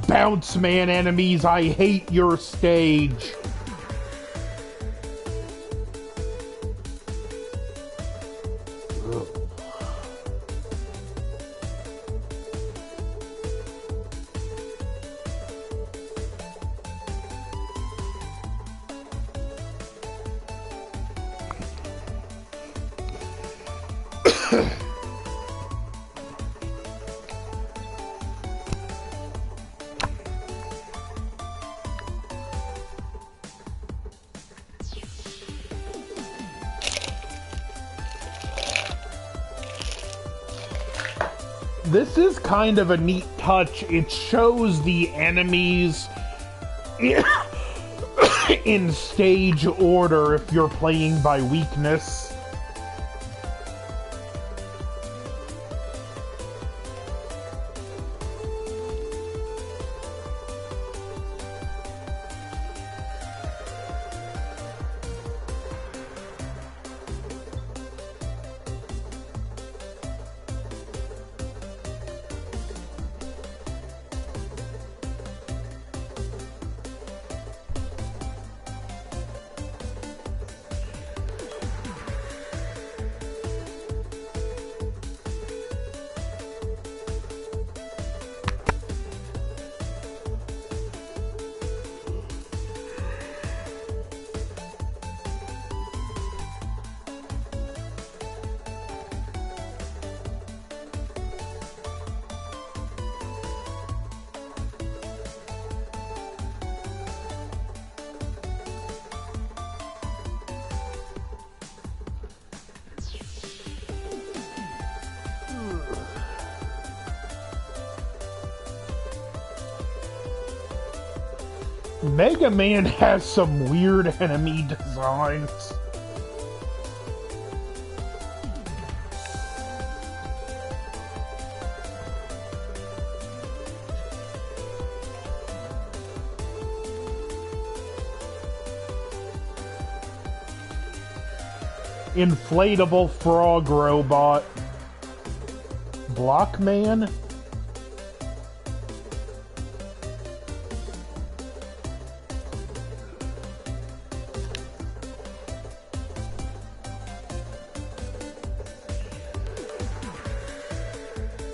Bounce Man enemies, I hate your stage. This is kind of a neat touch. It shows the enemies in stage order if you're playing by weakness. Mega Man has some weird enemy designs. Inflatable frog robot. Blockman?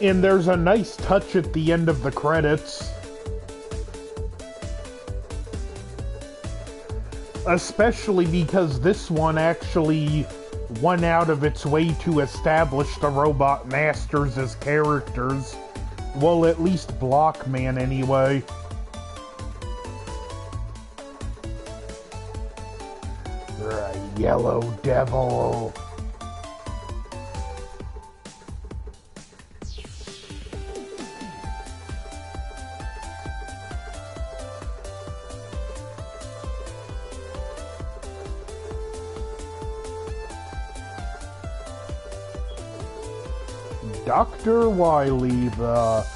And there's a nice touch at the end of the credits. Especially because this one actually went out of its way to establish the Robot Masters as characters. Well, at least Blockman anyway. Yellow Devil. Dr. Wily, the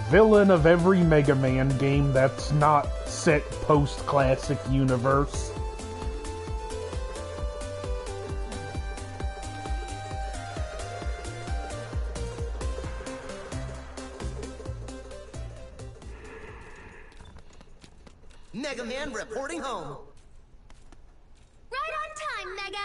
villain of every Mega Man game that's not set post-classic universe. Mega Man reporting home. Right on time, Mega!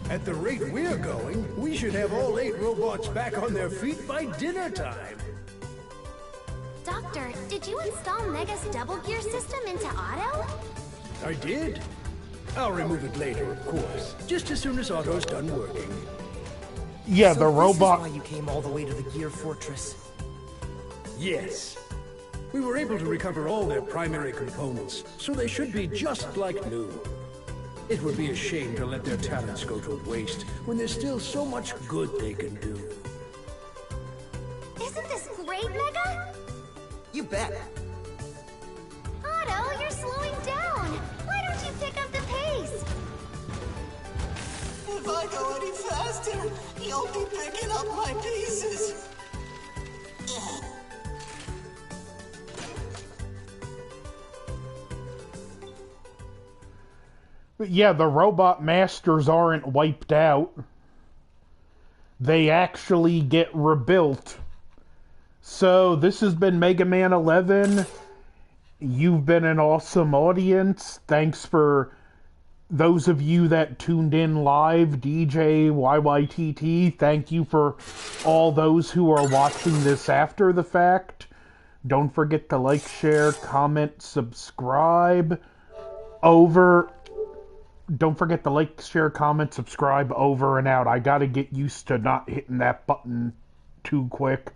At the rate we're going, we should have all 8 robots back on their feet by dinner time. Doctor, did you install Mega's double gear system into auto? I did. I'll remove it later, of course. Just as soon as Auto's done working. Yeah, So the robot... this is why you came all the way to the Gear Fortress. Yes. We were able to recover all their primary components, so they should be just like new. It would be a shame to let their talents go to waste when there's still so much good they can do. Isn't this great, Mega? You bet. Otto, you're slowing down. Why don't you pick up the pace? If I go any faster, you'll be picking up my pieces. Yeah, the Robot Masters aren't wiped out. They actually get rebuilt. So, this has been Mega Man 11. You've been an awesome audience. Thanks for those of you that tuned in live, DJ, YYTT. Thank you for all those who are watching this after the fact. Don't forget to like, share, comment, subscribe. Don't forget to like, share, comment, subscribe, over and out. I gotta get used to not hitting that button too quick.